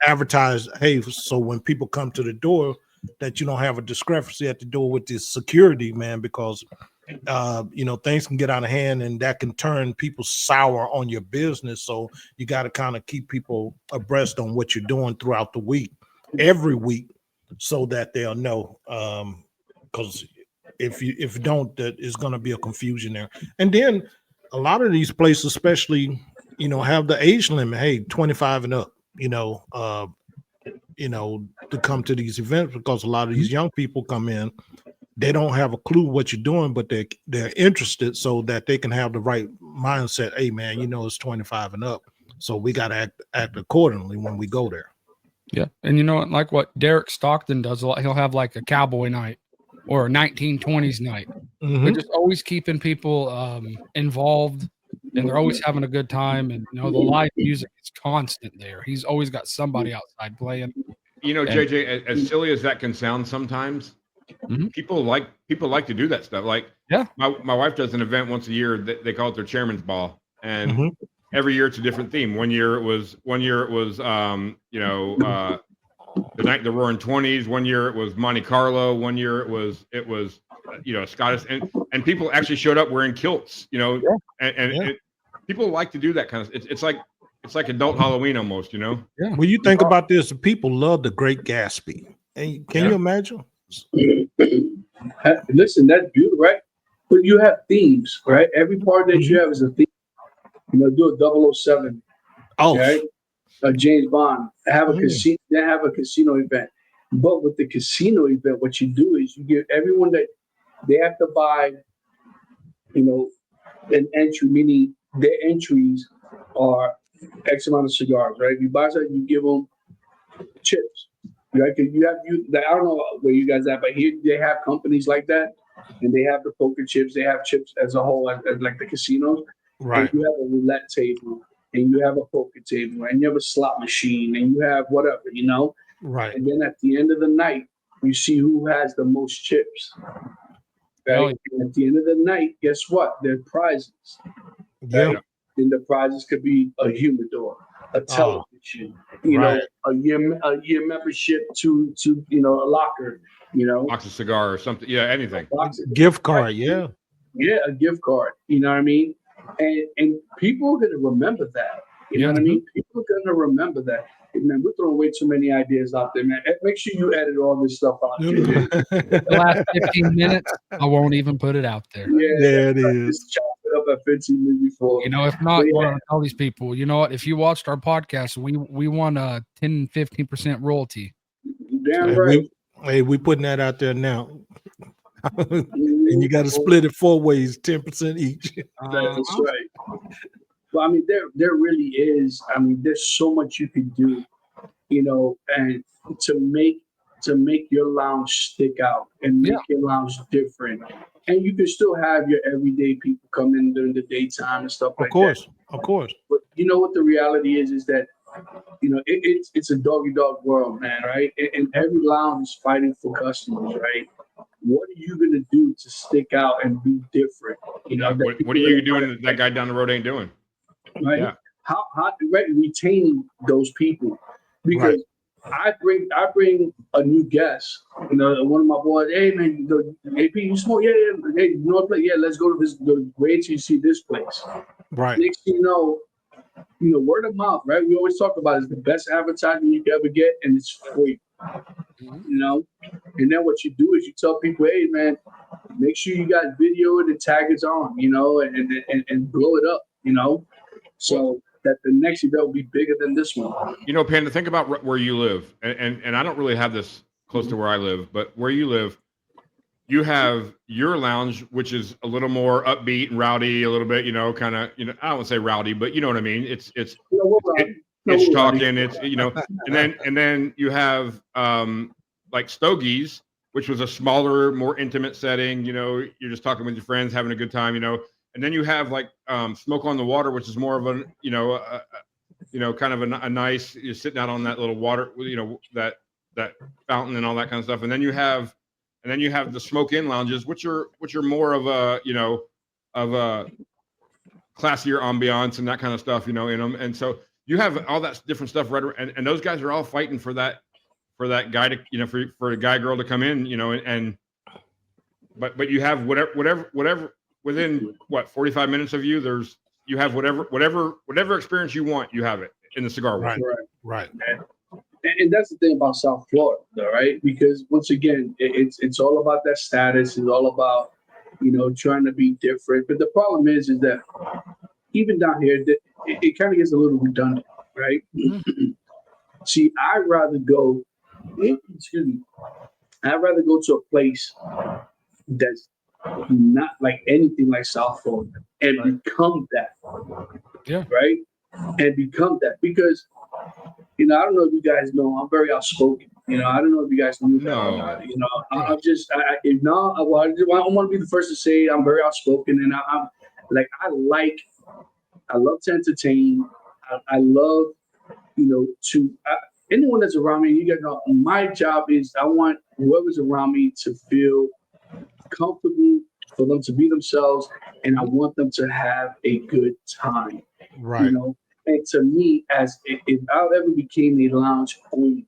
advertise, hey, so when people come to the door, that you don't have a discrepancy at the door with the security, man, because things can get out of hand and that can turn people sour on your business. So you got to kind of keep people abreast on what you're doing throughout the week, every week, so that they'll know. Because if you don't, that is going to be a confusion there. And then a lot of these places, especially, have the age limit. Hey, 25 and up. To come to these events, because a lot of these young people come in. They don't have a clue what you're doing, but they're interested, so that they can have the right mindset. Hey, man, it's 25 and up, so we got to act accordingly when we go there.
Yeah, and like what Derek Stockton does a lot, he'll have like a cowboy night or a 1920s night.
Mhm.
They're just always keeping people involved, and they're always having a good time. And the live music is constant there. He's always got somebody outside playing.
JJ, as silly as that can sound sometimes, people like to do that stuff. Like,
yeah,
my wife does an event once a year that they call it their chairman's ball, and every year it's a different theme. One year it was the night of the Roaring Twenties. One year it was Monte Carlo. One year it was Scottish, and people actually showed up wearing kilts. And people like to do that kind of. It's like adult Halloween almost.
Yeah.
When you think about this, people love The Great Gatsby. And can you imagine?
Listen, that's beautiful, right? But you have themes, right? Every part that you have is a theme. Do a 007.
Oh,
right? James Bond. Have a casino. They have a casino event. But with the casino event, what you do is you give everyone that they have to buy, an entry, meaning their entries are X amount of cigars, right? If you buy something, you give them chips. Right? I don't know where you guys at, but here they have companies like that, and they have the poker chips. They have chips as a whole, as like the casinos.
right.
And you have a roulette table, and you have a poker table, and you have a slot machine, and you have whatever,
Right.
And then at the end of the night, you see who has the most chips. Right?
Oh,
And at the end of the night, guess what? There are prizes.
Yeah.
Right? And the prizes could be a humidor, a television,
right.
a year membership to a locker,
Box of cigar or something. Yeah, anything.
Gift card. Yeah.
Yeah, a gift card. You know what I mean? And people are gonna remember that. You know what I mean? People are gonna remember that. Hey, man, we're throwing way too many ideas out there, man. Make sure you edit all this stuff out.
The last 15 minutes, I won't even put it out there.
There it is.
Just chop it up at 15 minutes before.
If not, you want to tell these people, you know what? If you watched our podcast, we want a 10-15% royalty.
Damn right.
We putting that out there now. And you got to split it 4 ways, 10% each.
That's right. Well, I mean, there really is. I mean, there's so much you can do, and to make your lounge stick out and make your lounge different. And you can still have your everyday people come in during the daytime and stuff like that.
Of course.
But you know what the reality is that, it's a dog world, man, right? And every lounge is fighting for customers, right? What are you gonna do to stick out and be different?
What are you doing that guy down the road ain't doing?
Right?
Yeah.
How retaining those people, because I bring a new guest. One of my boys, hey man, AP, you smoke? Yeah. Hey, you know what place? Yeah, let's go to this. Wait till you see this place.
Right.
Next thing you know, word of mouth, right? We always talk about is the best advertising you can ever get, and it's free. And then what you do is you tell people, hey man, make sure you got video and the tag is on, and blow it up, So that the next event will be bigger than this one.
You know, Panda, think about where you live, and I don't really have this close to where I live, but where you live, you have your lounge, which is a little more upbeat and rowdy, a little bit, kind of, I don't want to say rowdy, but you know what I mean. It's talking, it's and then you have like Stogie's, which was a smaller, more intimate setting. You're just talking with your friends, having a good time. And then you have like Smoke on the Water, which is more of a kind of a nice. You're sitting out on that little water, that fountain and all that kind of stuff. And then you have the Smoke In lounges, which are more of a of a classier ambiance and that kind of stuff, in them. And so you have all that different stuff, right? And those guys are all fighting for that guy to, for a guy girl to come in, but you have whatever within 45 minutes of you, you have whatever experience you want, you have it in the cigar world.
Right.
And that's the thing about South Florida, right? Because once again, it's all about that status. It's all about, trying to be different. But the problem is that even down here, it kind of gets a little redundant, right? See, I'd rather go to a place that's not like anything like South Florida and become that.
Yeah.
Right? And become that. Because, I don't know if you guys know, I'm very outspoken. I don't know if you guys knew that or not. I want to be the first to say I'm very outspoken, and I love to entertain. I love, anyone that's around me. You guys know my job is I want whoever's around me to feel comfortable, for them to be themselves, and I want them to have a good time.
Right.
And to me, if I ever became a lounge owner,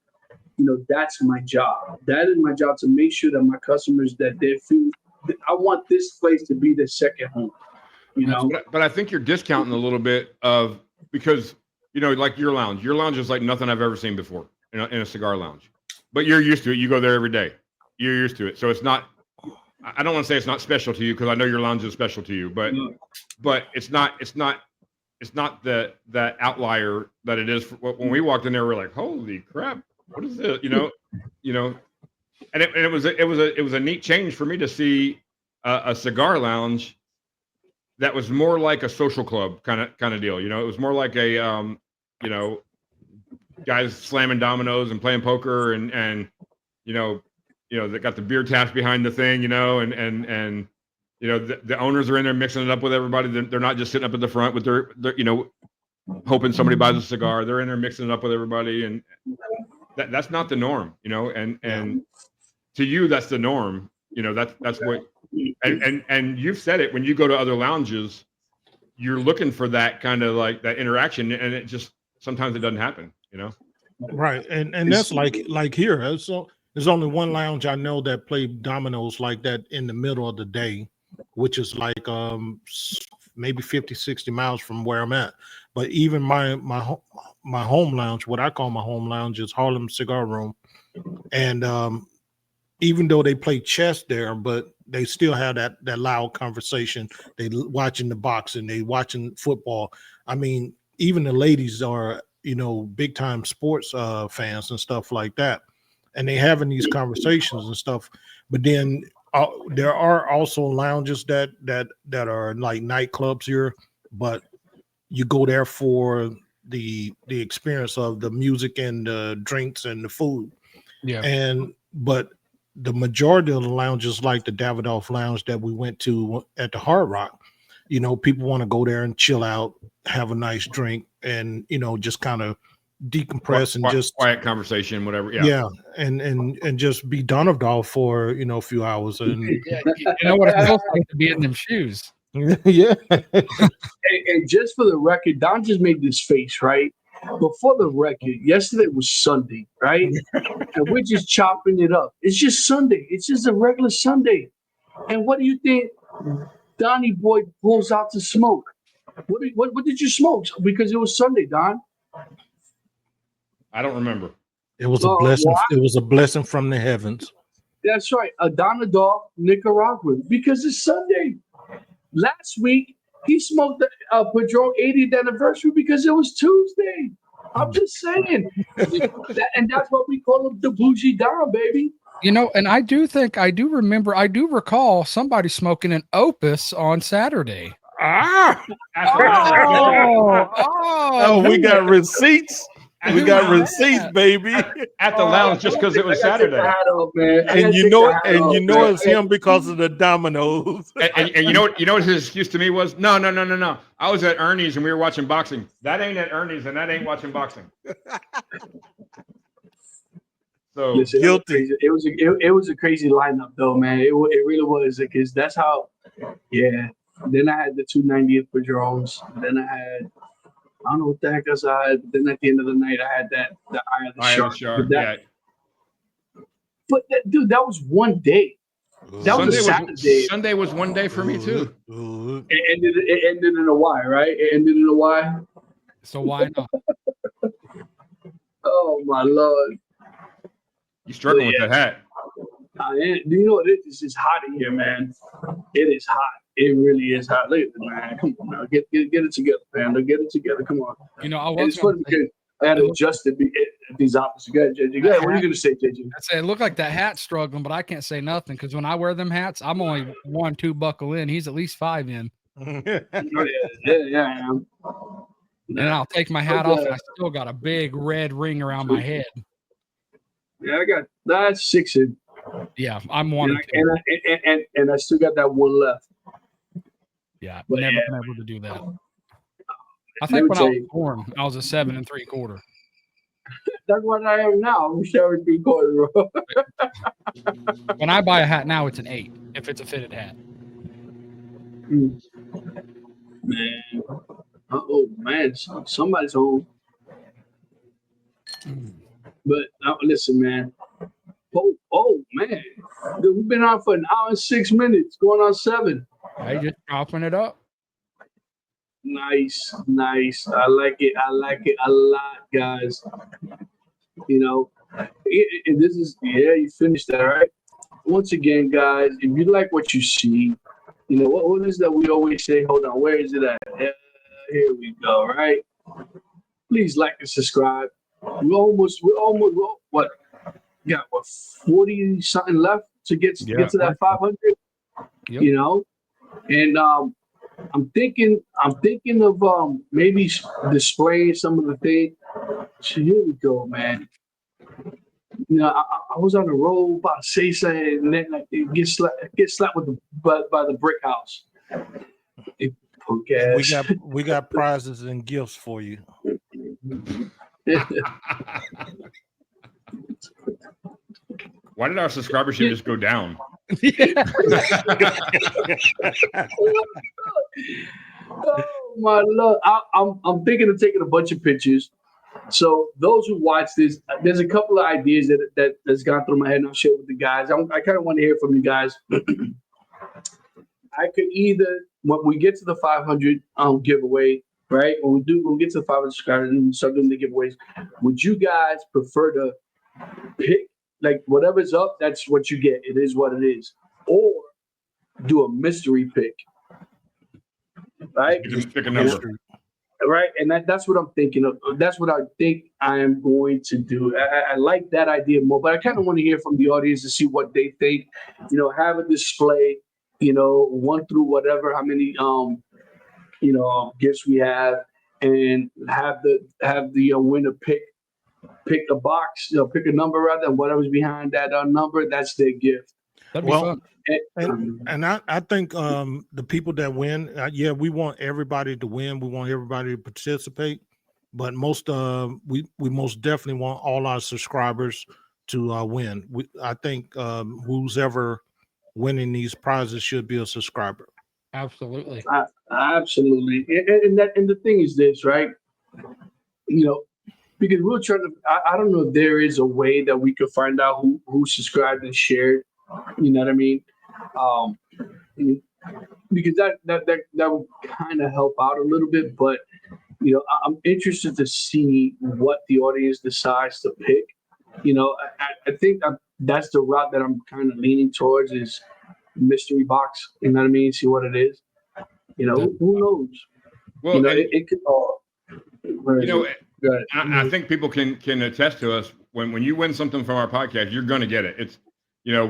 that's my job. That is my job, to make sure that my customers, that they feel, I want this place to be their second home.
But I think you're discounting a little bit because like your lounge is like nothing I've ever seen before in a cigar lounge. But you're used to it. You go there every day. You're used to it. So it's not. I don't want to say it's not special to you, because I know your lounge is special to you. But it's not that outlier that it is. When we walked in there, we're like, holy crap, what is this? And it was a neat change for me to see a cigar lounge that was more like a social club kind of deal. It was more like a guys slamming dominoes and playing poker and they got the beer taps behind the thing, and the owners are in there mixing it up with everybody. They're not just sitting up at the front with their hoping somebody buys a cigar. They're in there mixing it up with everybody, and that's not the norm, and to you that's the norm. That's what, and you've said it, when you go to other lounges, you're looking for that kind of like that interaction, and it just sometimes it doesn't happen,
Right. And that's like here. So there's only one lounge I know that play dominoes like that in the middle of the day, which is like maybe 50, 60 miles from where I'm at. But even my home lounge, what I call my home lounge, is Harlem Cigar Room. And even though they play chess there, but they still have that loud conversation. They watching the boxing, they watching football. I mean, even the ladies are, big time sports fans and stuff like that. And they having these conversations and stuff. But then there are also lounges that are like nightclubs here, but you go there for the experience of the music and the drinks and the food.
Yeah.
But the majority of the lounges, like the Davidoff Lounge that we went to at the Hard Rock, people want to go there and chill out, have a nice drink, and just kind of decompress and just
quiet conversation, whatever.
And just be done with all for a few hours. And
what it feels like to be in them shoes.
Yeah.
And just for the record, Don just made this face, right? But for the record, yesterday was Sunday, right? And we're just chopping it up. It's just Sunday. It's just a regular Sunday. And what do you think Donnie Boy pulls out to smoke? What did you smoke? Because it was Sunday, Don.
I don't remember.
It was a blessing. It was a blessing from the heavens.
That's right. A Donador Nicaraguan, because it's Sunday. Last week, He smoked the Padron 80th anniversary because it was Tuesday. I'm just saying. And that's what we call him, the bougie Don, baby.
You know, and I do recall somebody smoking an Opus on Saturday.
We got receipts. We got receipts, baby.
At the lounge just because it was Saturday.
And you know it's him because of the dominoes.
And you know what his excuse to me was? No. I was at Ernie's and we were watching boxing. That ain't at Ernie's and that ain't watching boxing. So
listen,
guilty.
It was a crazy lineup though, man. It really was, because that's how. Yeah. Then I had the 290th Padrones. Then I had, I don't know what the heck else I had. But then at the end of the night, I had the Eye of the Shark. But dude, that was one day. That was a Saturday.
Sunday was one day for me too.
It ended in a Y, right? It ended in a Y.
So why not?
Oh my Lord!
You struggling with that hat?
I am. Do you know what it is? It's hot in here, man. It is hot. It really is hot. Look at it, man. Come on now. Get it together, man. Get it together. Come on.
You know,
It's funny because I had adjusted these opposites. Go ahead, JJ. Go ahead. What are you going to say, JJ?
I say it looked like that hat's struggling, but I can't say nothing because when I wear them hats, I'm only 1-2 buckle in. He's at least 5 in.
Yeah, I am.
And I'll take my hat off, and I still got a big red ring around my head.
Yeah, I got that's 6 in.
Yeah, I'm 1 or 2.
And I still got that one left.
Yeah,
But
never
yeah.
been able to do that. I think when I was born, I was a 7 3/4.
That's what I am now. I'm 7 3/4, bro.
When I buy a hat now, it's an 8 if it's a fitted hat.
Man. Oh man, somebody's home. But listen, man. Oh man, dude, we've been on for an hour and 6 minutes, going on 7.
I just chopping it up.
Nice. I like it a lot, guys. You know, and this is you finished that, right? Once again, guys, if you like what you see, you know what is that we always say? Hold on, where is it at? Here we go. Right. Please like and subscribe. We're almost what? Got what 40 something left to get to that 500.
Yep.
You know, and I'm thinking of maybe displaying some of the things. So here we go, man. You know, I was on the road about to say something, and then like it get slapped with by the brick house. Punk ass.
We got prizes and gifts for you.
Why did our subscribership just go down?
Oh my Lord! I'm thinking of taking a bunch of pictures. So those who watch this, there's a couple of ideas that's gone through my head, and I'll share with the guys. I kind of want to hear from you guys. I could either, when we get to the 500 giveaway, right? When we get to the 500 subscribers and start doing the giveaways, would you guys prefer to pick, like, whatever's up, that's what you get? It is what it is. Or do a mystery pick, right?
You just pick a number.
Right, and that's what I'm thinking of. That's what I think I am going to do. I like that idea more, but I kind of want to hear from the audience to see what they think. You know, have a display. You know, 1 through whatever, how many gifts we have, and have the winner pick a box, pick a number rather, and whatever's behind that number, that's their gift.
That'd be fun.
And I think the people that win, we want everybody to win. We want everybody to participate, but we most definitely want all our subscribers to win. I think who's ever winning these prizes should be a subscriber.
Absolutely.
Absolutely. And the thing is this, right? You know, because we're trying to, I don't know if there is a way that we could find out who subscribed and shared. You know what I mean? Because that would kind of help out a little bit, but you know, I'm interested to see what the audience decides to pick. You know, I think that's the route that I'm kind of leaning towards, is mystery box. You know what I mean? See what it is. You know, who knows?
Well,
You know,
and,
it could.
you know,
Go ahead.
I think people can attest to us when you win something from our podcast, you're going to get it. It's, you know,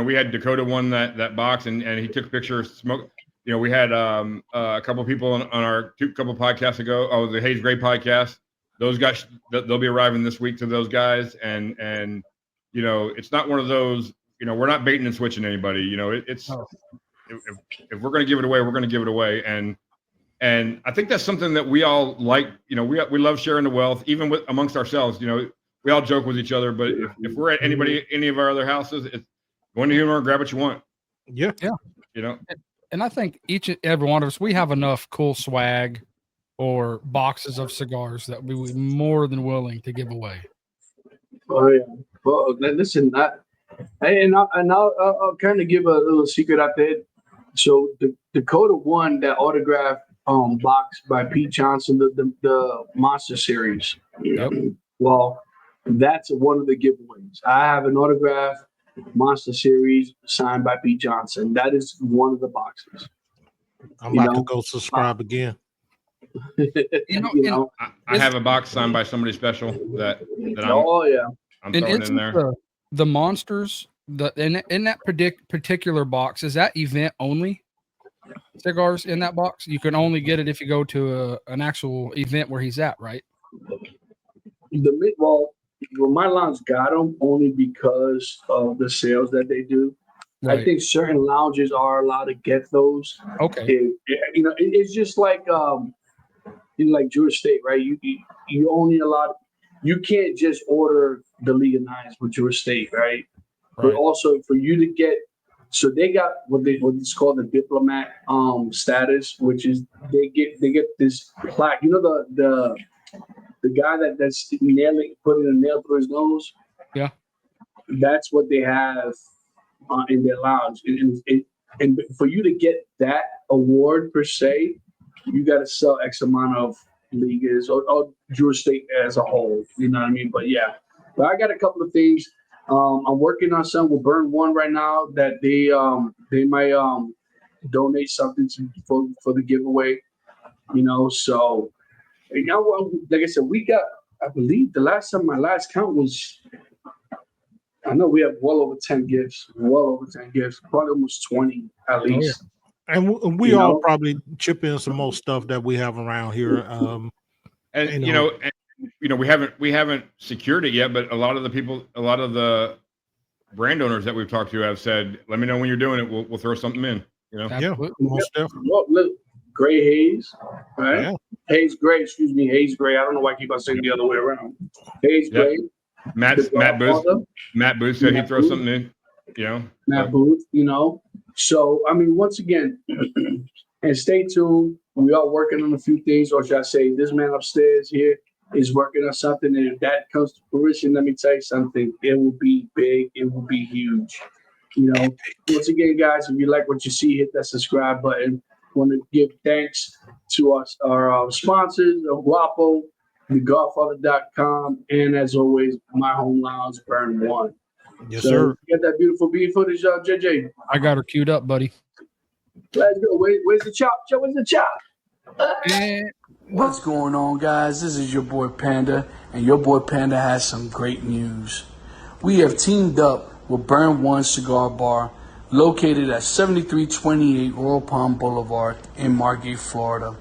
we had Dakota won that box and he took a picture of smoke. You know, we had a couple of people on our couple podcasts ago. Oh, the Hayes Gray podcast. Those guys, they'll be arriving this week to those guys. And, you know, it's not one of those, you know, we're not baiting and switching anybody. You know, if we're going to give it away, we're going to give it away. And I think that's something that we all like. You know, we love sharing the wealth, even with amongst ourselves. You know, we all joke with each other, but if we're at any of our other houses, it's go into humor and grab what you want.
Yeah.
You know,
And I think each and every one of us, we have enough cool swag or boxes of cigars that we would be more than willing to give away.
Oh yeah. Well, listen, I'll kind of give a little secret out there. So Dakota won that autograph box by Pete Johnson, the Monster Series.
Yep.
Well, that's one of the giveaways. I have an autograph Monster Series signed by Pete Johnson. That is one of the boxes.
I'm about to go subscribe again.
I have a box signed by somebody special that I'm throwing in there.
The monsters, in that particular box, is that event only cigars in that box? You can only get it if you go to an actual event where he's at, right?
Well, my lounge got them only because of the sales that they do. Right. I think certain lounges are allowed to get those.
Okay.
It's just like like Jewish State, right? You only allowed. You can't just order the League of Nines with Jewish State, right? But also for you to get, so they got what's called the diplomat status, which is they get this plaque. You know the guy that's putting a nail through his nose.
Yeah,
that's what they have in their lounge, and for you to get that award per se, you got to sell X amount of leaguers or Jewish State as a whole. You know what I mean? But yeah, but I got a couple of things. I'm working on some with Burn One right now that they might donate something for the giveaway. You know, so. Like I said, we got, I believe the last time my last count was, I know we have well over 10 gifts, probably almost 20 at least.
And we all probably chip in some more stuff that we have around here.
We haven't secured it yet, but a lot of the brand owners that we've talked to have said, let me know when you're doing it. We'll throw something in, you know?
Yeah, most definitely.
Well, look, Gray Hayes, right? Yeah. Hayes Gray, Hayes Gray. I don't know why I keep on saying the other way around. Hayes Gray.
Matt Booth said he'd throw something in, you know.
Matt Booth, you know. So, I mean, once again, and stay tuned. We are working on a few things, or should I say, this man upstairs here is working on something. And if that comes to fruition, let me tell you something. It will be big. It will be huge. You know, once again, guys, if you like what you see, hit that subscribe button. Want to give thanks to our sponsors, Guapo, thegodfather.com, and as always, my home lounge, Burn One.
Yes, sir.
Get that beautiful beat footage, JJ.
I got her queued up, buddy.
Let's go. Where's the chop? Where's the chop?
What's going on, guys? This is your boy Panda, and your boy Panda has some great news. We have teamed up with Burn One Cigar Bar, located at 7328 Royal Palm Boulevard in Margate, Florida.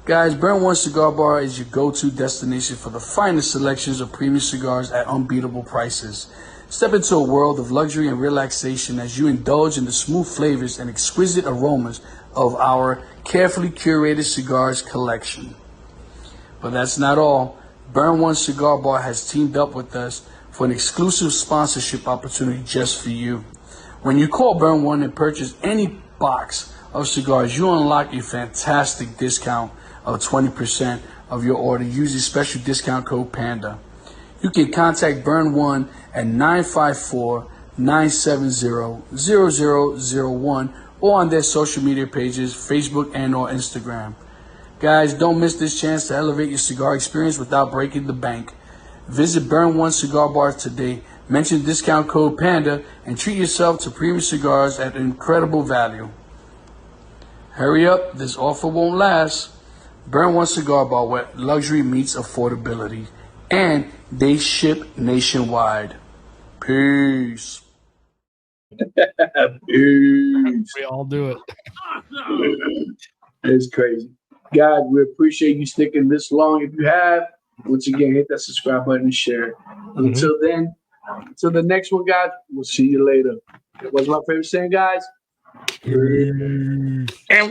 Guys, Burn One Cigar Bar is your go-to destination for the finest selections of premium cigars at unbeatable prices. Step into a world of luxury and relaxation as you indulge in the smooth flavors and exquisite aromas of our carefully curated cigars collection. But that's not all. Burn One Cigar Bar has teamed up with us for an exclusive sponsorship opportunity just for you. When you call Burn One and purchase any box of cigars, you unlock a fantastic discount of 20% of your order using special discount code PANDA. You can contact Burn One at 954-970-0001 or on their social media pages, Facebook and or Instagram. Guys, don't miss this chance to elevate your cigar experience without breaking the bank. Visit Burn One Cigar Bar today. Mention discount code PANDA and treat yourself to premium cigars at incredible value. Hurry up, this offer won't last. Burn One Cigar Bar, where luxury meets affordability. And they ship nationwide. Peace.
Peace.
We all do it.
It's crazy. Guys, we appreciate you sticking this long. If you have, once again, hit that subscribe button and share. Until then, until the next one, guys, we'll see you later. What's my favorite saying, guys?
Mm.
And we